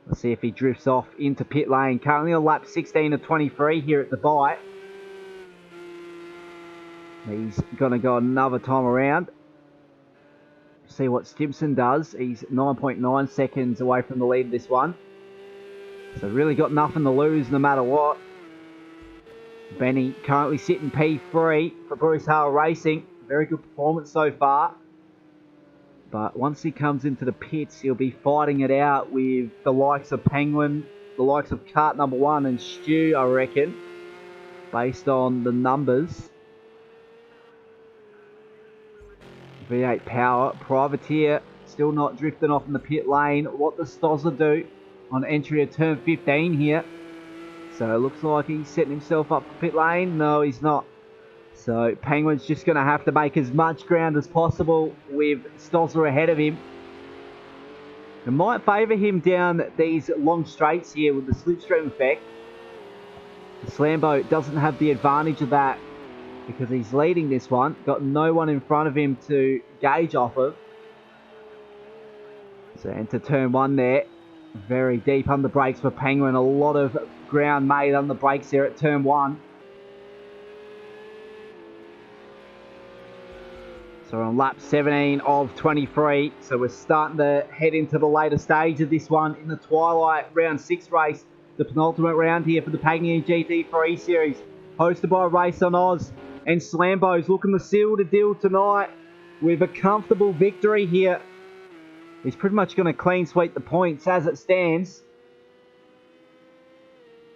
[SPEAKER 1] Let's see if he drifts off into pit lane. Currently on lap 16 of 23 here at the bite. He's going to go another time around. See what Stimson does. He's 9.9 seconds away from the lead of this one. So really got nothing to lose no matter what. Benny currently sitting P3 for Bruce Hale Racing. Very good performance so far. But once he comes into the pits, he'll be fighting it out with the likes of Penguin, the likes of kart number 1 and Stu, I reckon, based on the numbers. V8 power, Privateer still not drifting off in the pit lane. What does Stozza do on entry of turn 15 here? So it looks like he's setting himself up for pit lane. No, he's not. So Penguin's just going to have to make as much ground as possible with Stozza ahead of him. It might favour him down these long straights here with the slipstream effect. The Slambo doesn't have the advantage of that because he's leading this one. Got no one in front of him to gauge off of. So into turn 1 there. Very deep on the brakes for Penguin. A lot of ground made on the brakes there at turn 1. So we're on lap 17 of 23. So we're starting to head into the later stage of this one in the Twilight Round 6 race. The penultimate round here for the Pagnian GT3 series. Hosted by RaceOnOz's. And Slambo's looking to seal the deal tonight with a comfortable victory here. He's pretty much going to clean sweep the points as it stands.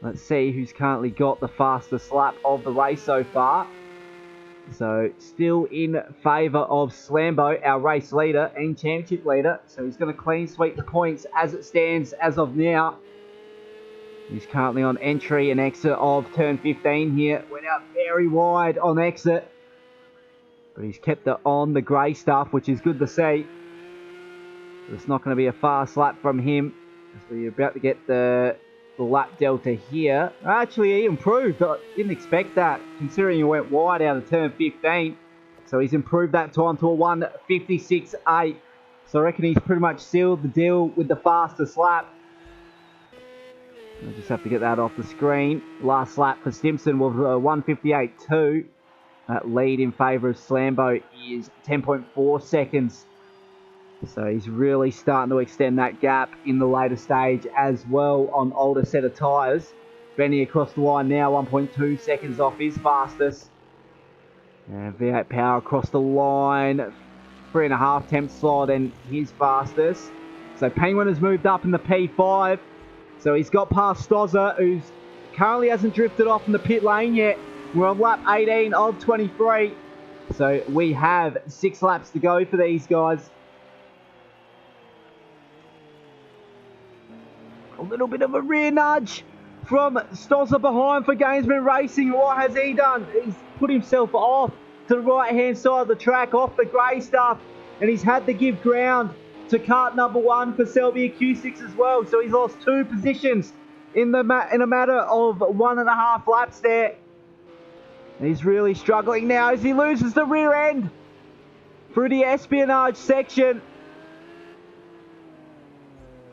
[SPEAKER 1] Let's see who's currently got the fastest lap of the race so far. So still in favour of Slambo, our race leader and championship leader. So he's going to clean sweep the points as it stands as of now. He's currently on entry and exit of turn 15 here. Went out very wide on exit. But he's kept it on the grey stuff, which is good to see. But it's not going to be a fast lap from him. As we're about to get the lap delta here. Actually, he improved. I didn't expect that, considering he went wide out of turn 15. So he's improved that time to a 1:56.8. So I reckon he's pretty much sealed the deal with the fastest lap. I'll just have to get that off the screen. Last lap for Stimson was 1:58.2. That lead in favour of Slambo is 10.4 seconds. So he's really starting to extend that gap in the later stage as well on older set of tyres. Benny across the line now, 1.2 seconds off his fastest. And V8 power across the line, 3.5 temp slide and his fastest. So Penguin has moved up in the P5. So he's got past Stozza, who currently hasn't drifted off in the pit lane yet. We're on lap 18 of 23. So we have 6 laps to go for these guys. A little bit of a rear nudge from Stozza behind for Gainsman Racing. What has he done? He's put himself off to the right-hand side of the track, off the grey stuff. And he's had to give ground to kart number 1 for Selby Q6 as well. So he's lost 2 positions in a matter of 1.5 laps there. And he's really struggling now as he loses the rear end through the espionage section.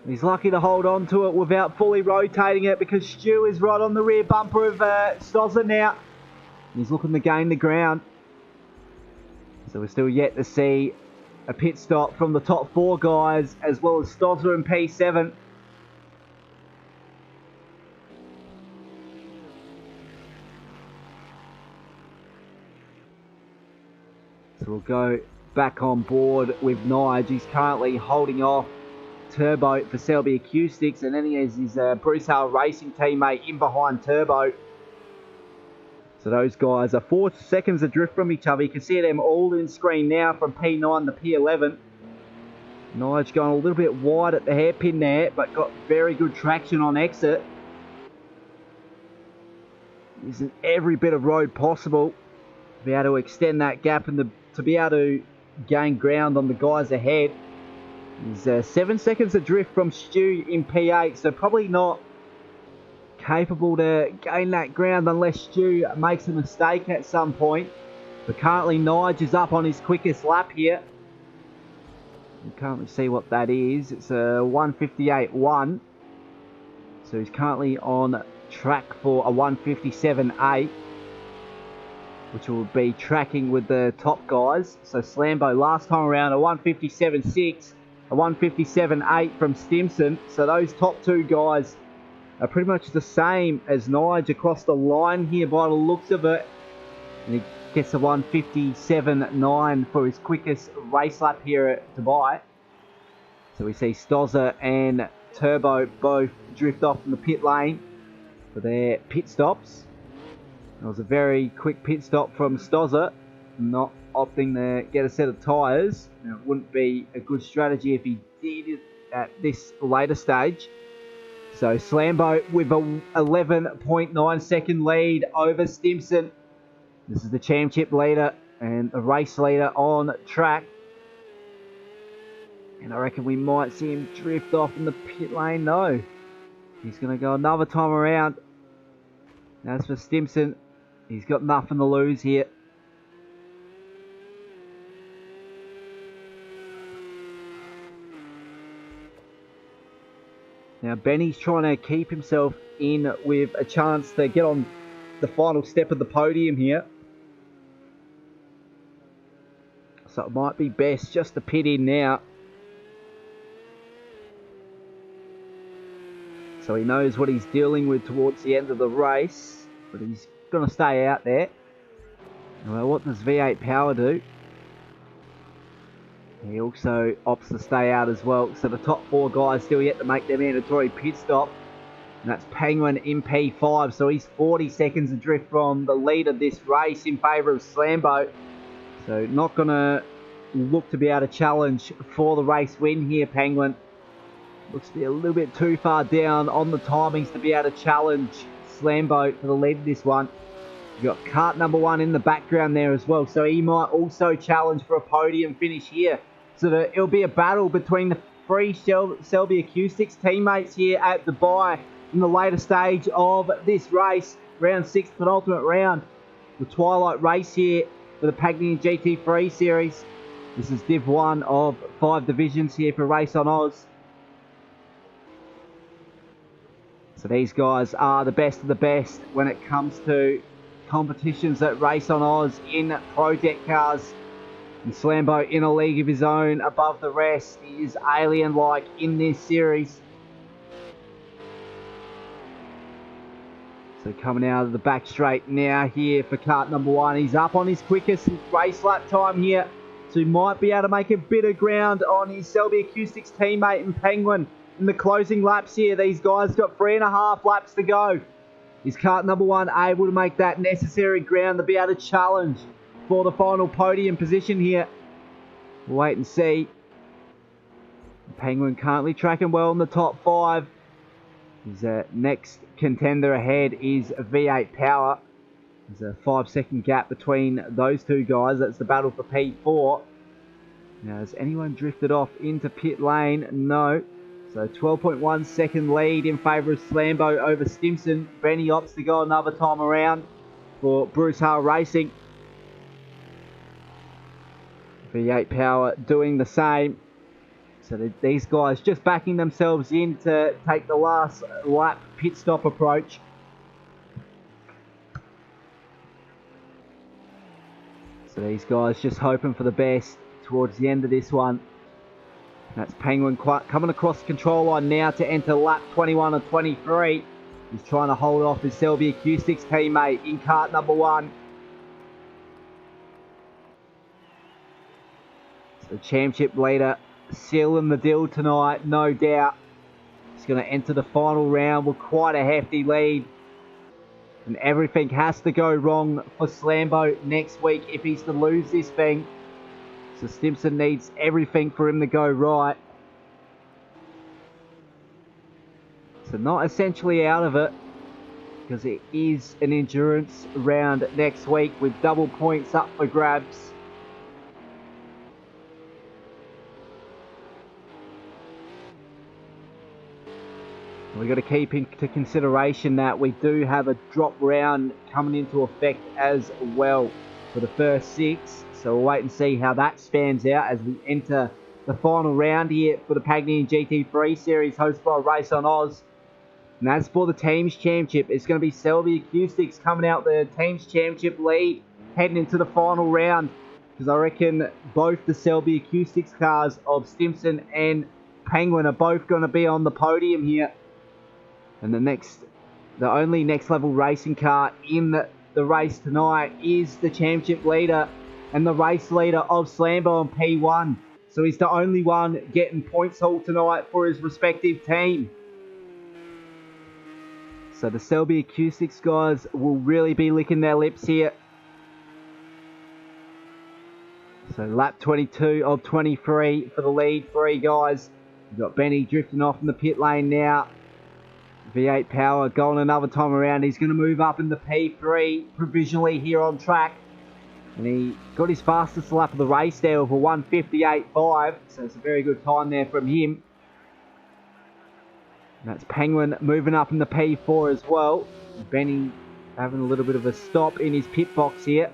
[SPEAKER 1] He's lucky to hold on to it without fully rotating it because Stu is right on the rear bumper of Stozza now. He's looking to gain the ground. So we're still yet to see a pit stop from the top 4 guys as well as Stozza and P7. So we'll go back on board with Nige. He's currently holding off Turbo for Selby Acoustics, and then he has his Bruce Hale Racing teammate in behind Turbo. So those guys are 4 seconds adrift from each other. You can see them all in screen now from P9 to P11. Nige going a little bit wide at the hairpin there, but got very good traction on exit. Using every bit of road possible to be able to extend that gap and to be able to gain ground on the guys ahead. He's 7 seconds adrift from Stu in P8, so probably not capable to gain that ground unless Stu makes a mistake at some point. But currently Nige is up on his quickest lap here. You can't see what that is. It's a 1:58.1. So he's currently on track for a 1:57.8, which will be tracking with the top guys. So Slambo last time around a 1:57.6, a 1:57.8 from Stimson. So those top two guys are pretty much the same as Nige across the line here by the looks of it. And he gets a 1:57.9 for his quickest race lap here at Dubai. So we see Stozza and Turbo both drift off from the pit lane for their pit stops. It was a very quick pit stop from Stozza, not opting to get a set of tyres. Now, it wouldn't be a good strategy if he did it at this later stage. So Slambo with a 11.9 second lead over Stimson. This is the championship leader and the race leader on track. And I reckon we might see him drift off in the pit lane. No, he's going to go another time around. As for Stimson, he's got nothing to lose here. Now Benny's trying to keep himself in with a chance to get on the final step of the podium here. So it might be best just to pit in now. So he knows what he's dealing with towards the end of the race. But he's going to stay out there. Well, what does V8 Power do? He also opts to stay out as well. So the top four guys still yet to make their mandatory pit stop. And that's Penguin in P5. So he's 40 seconds adrift from the lead of this race in favour of Slambo. So not going to look to be able to challenge for the race win here, Penguin. Looks to be a little bit too far down on the timings to be able to challenge Slambo for the lead of this one. You've got kart number 1 in the background there as well. So he might also challenge for a podium finish here. So it'll be a battle between the three Selby Acoustics teammates here at Dubai in the later stage of this race. Round 6, penultimate round. The twilight race here for the Pagnian GT3 series. This is Div 1 of 5 divisions here for Race on Oz. So these guys are the best of the best when it comes to competitions at Race on Oz in project cars. And Slambo in a league of his own above the rest. He is alien-like in this series. So coming out of the back straight now here for kart number 1. He's up on his quickest race lap time here. So he might be able to make a bit of ground on his Selby Acoustics teammate and Penguin in the closing laps here. These guys got 3.5 laps to go. Is kart number 1 able to make that necessary ground to be able to challenge for the final podium position here? We'll wait and see. Penguin currently tracking well in the top 5. His next contender ahead is V8 Power. There's a 5-second gap between those two guys. That's the battle for P4. Now, has anyone drifted off into pit lane? No. So 12.1 second lead in favour of Slambo over Stimson. Benny opts to go another time around for Bruce Hale Racing. V8 Power doing the same. So these guys just backing themselves in to take the last lap pit stop approach. So these guys just hoping for the best towards the end of this one. That's Penguin coming across the control line now to enter lap 21 of 23. He's trying to hold off his Selby Acoustics teammate in kart number 1. So the championship leader sealing the deal tonight, no doubt. He's going to enter the final round with quite a hefty lead. And everything has to go wrong for Slambo next week if he's to lose this thing. So Stimson needs everything for him to go right. So not essentially out of it, because it is an endurance round next week with double points up for grabs. We've got to keep into consideration that we do have a drop round coming into effect as well for the first 6. So we'll wait and see how that spans out as we enter the final round here for the Pagnian GT3 series hosted by RaceOnOz's. And as for the Teams Championship, it's going to be Selby Acoustics coming out the Teams Championship lead heading into the final round. Because I reckon both the Selby Acoustics cars of Stimson and Penguin are both going to be on the podium here. And the only next level racing car in the race tonight is the championship leader and the race leader of Slambo on P1. So he's the only one getting points haul tonight for his respective team. So the Selby Acoustics guys will really be licking their lips here. So lap 22 of 23 for the lead 3 guys. We've got Benny drifting off in the pit lane now. V8 Power going another time around. He's going to move up in the P3 provisionally here on track. And he got his fastest lap of the race there with a 1:58.5. So it's a very good time there from him. And that's Penguin moving up in the P4 as well. Benny having a little bit of a stop in his pit box here.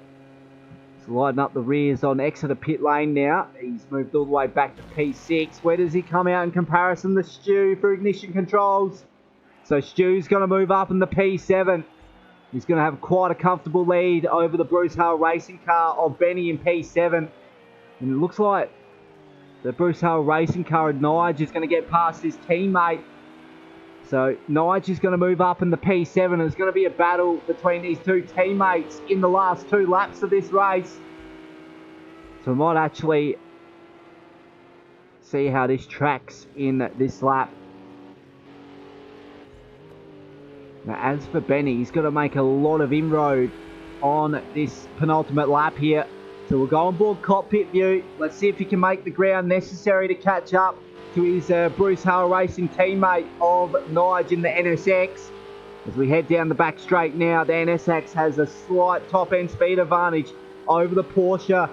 [SPEAKER 1] He's lighting up the rears on Exeter pit lane now. He's moved all the way back to P6. Where does he come out in comparison to Stu for ignition controls? So Stu's going to move up in the P7. He's going to have quite a comfortable lead over the Bruce Hull racing car of Benny in P7. And it looks like the Bruce Hull racing car of Nige is going to get past his teammate. So Nige is going to move up in the P7. And it's going to be a battle between these 2 teammates in the last 2 laps of this race. So we might actually see how this tracks in this lap. Now, as for Benny, he's got to make a lot of inroad on this penultimate lap here. So we'll go on board cockpit view. Let's see if he can make the ground necessary to catch up to his Bruce Hull Racing teammate of Nige in the NSX. As we head down the back straight now, the NSX has a slight top end speed advantage over the Porsche.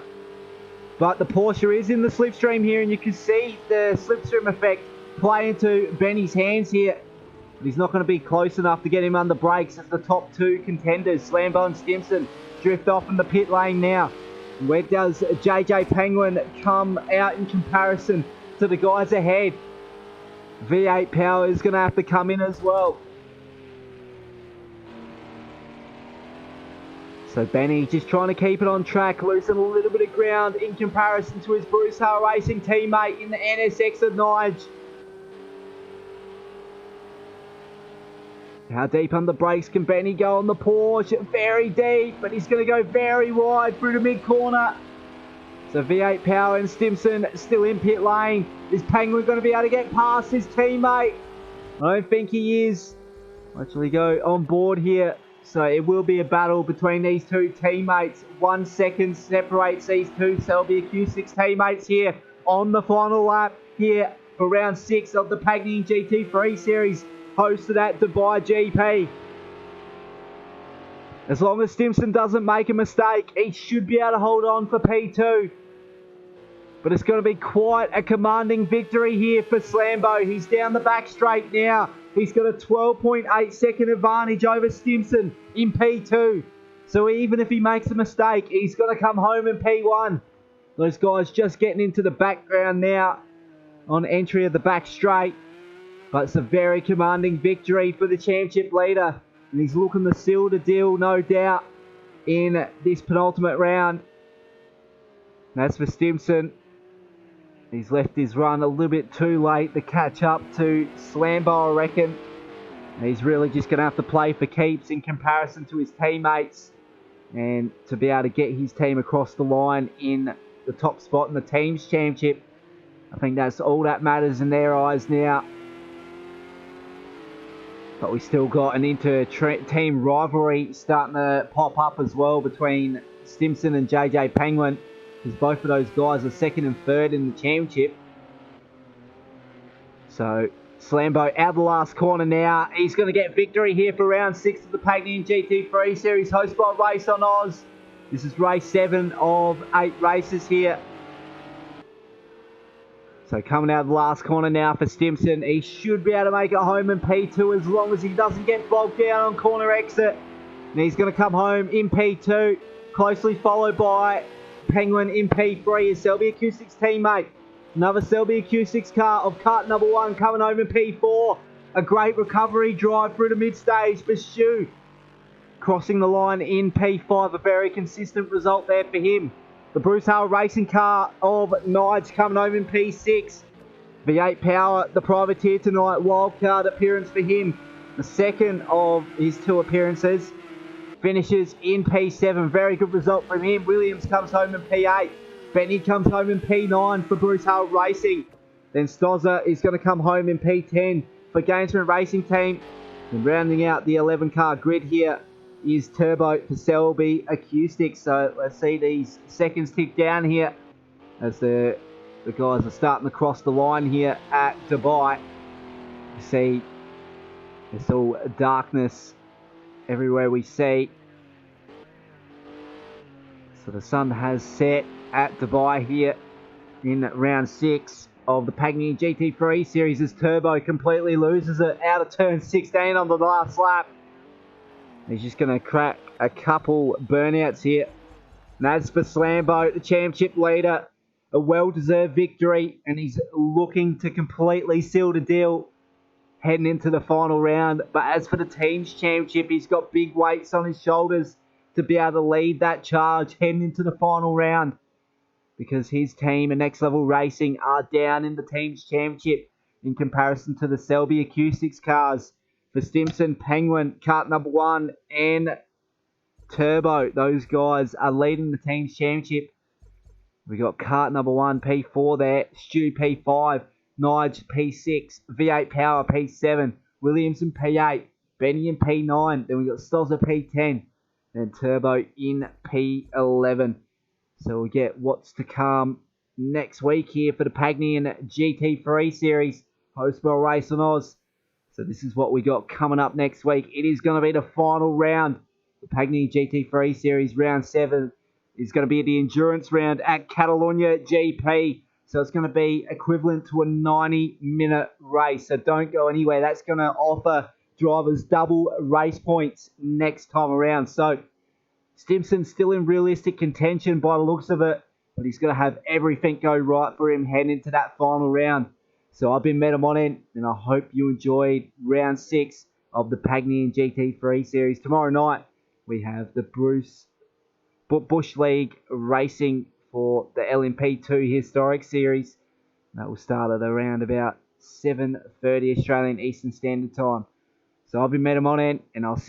[SPEAKER 1] But the Porsche is in the slipstream here, and you can see the slipstream effect play into Benny's hands here. But he's not going to be close enough to get him under brakes as the top 2 contenders, Slambo and Stimson, drift off in the pit lane now. And where does JJ Penguin come out in comparison to the guys ahead? V8 Power is going to have to come in as well. So Benny just trying to keep it on track, losing a little bit of ground in comparison to his Bruce Hull Racing teammate in the NSX of Nige. How deep on the brakes can Benny go on the Porsche? Very deep, but he's going to go very wide through the mid-corner. So V8 Power and Stimson still in pit lane. Is Penguin going to be able to get past his teammate? I don't think he is. Actually go on board here. So it will be a battle between these 2 teammates. 1 second separates these 2 Selby Acoustics teammates here on the final lap here for round 6 of the Pagnian GT3 series, hosted at Dubai GP. As long as Stimson doesn't make a mistake, he should be able to hold on for P2. But it's going to be quite a commanding victory here for Slambo. He's down the back straight now. He's got a 12.8 second advantage over Stimson in P2. So even if he makes a mistake, he's going to come home in P1. Those guys just getting into the background now on entry of the back straight. But it's a very commanding victory for the championship leader. And he's looking to seal the deal, no doubt, in this penultimate round. And as for Stimson, he's left his run a little bit too late to catch up to Slambo, I reckon. And he's really just going to have to play for keeps in comparison to his teammates. And to be able to get his team across the line in the top spot in the Teams Championship. I think that's all that matters in their eyes now. But we still got an inter-team rivalry starting to pop up as well between Stimson and JJ Penguin, because both of those guys are second and third in the championship. So Slambo out the last corner now. He's going to get victory here for round 6 of the Pagnian GT3 series, hosted by Race on Oz. This is race 7 of 8 races here. So coming out of the last corner now for Stimson. He should be able to make it home in P2 as long as he doesn't get bogged down on corner exit. And he's going to come home in P2, closely followed by Penguin in P3, his Selby Acoustics teammate. Another Selby Acoustics car of kart number 1 coming home in P4. A great recovery drive through the mid-stage for Stu. Crossing the line in P5, a very consistent result there for him. The Bruce Hale racing car of Nige coming home in P6. V8 Power, the privateer tonight, wildcard appearance for him. The second of his 2 appearances. Finishes in P7, very good result from him. Williams comes home in P8. Benny comes home in P9 for Bruce Hale Racing. Then Stozza is going to come home in P10 for Gainsman Racing Team. And rounding out the 11 car grid here is Turbo for Selby Acoustics. So let's see these seconds tick down here as the guys are starting to cross the line here at Dubai. You see it's all darkness everywhere we see. So the sun has set at Dubai here in round 6 of the Pagnian GT3 series as Turbo completely loses it out of turn 16 on the last lap. He's just going to crack a couple burnouts here. And as for Slambo, the championship leader, a well-deserved victory, and he's looking to completely seal the deal heading into the final round. But as for the team's championship, he's got big weights on his shoulders to be able to lead that charge heading into the final round, because his team and Next Level Racing are down in the team's championship in comparison to the Selby Acoustics cars. For Stimson, Penguin, kart number 1, and Turbo, those guys are leading the team's championship. We got kart number 1, P4 there, Stu P5, Nige P6, V8 Power P7, Williams in P8, Benny in P9, then we got Stozza P10, and Turbo in P11. So we'll get what's to come next week here for the Pagnian GT3 series, hosted by Race on Oz. So this is what we got coming up next week. It is going to be the final round. The Pagnian GT3 series, round 7, is going to be the endurance round at Catalonia GP. So it's going to be equivalent to a 90-minute race. So don't go anywhere. That's going to offer drivers double race points next time around. So Stimson's still in realistic contention by the looks of it, but he's going to have everything go right for him heading into that final round. So I've been Metamonin, and I hope you enjoyed round 6 of the Pagnian GT3 series. Tomorrow night, we have the Bush League Racing for the LMP2 Historic Series. That will start at around about 7:30 Australian Eastern Standard Time. So I've been Metamonin, and I'll see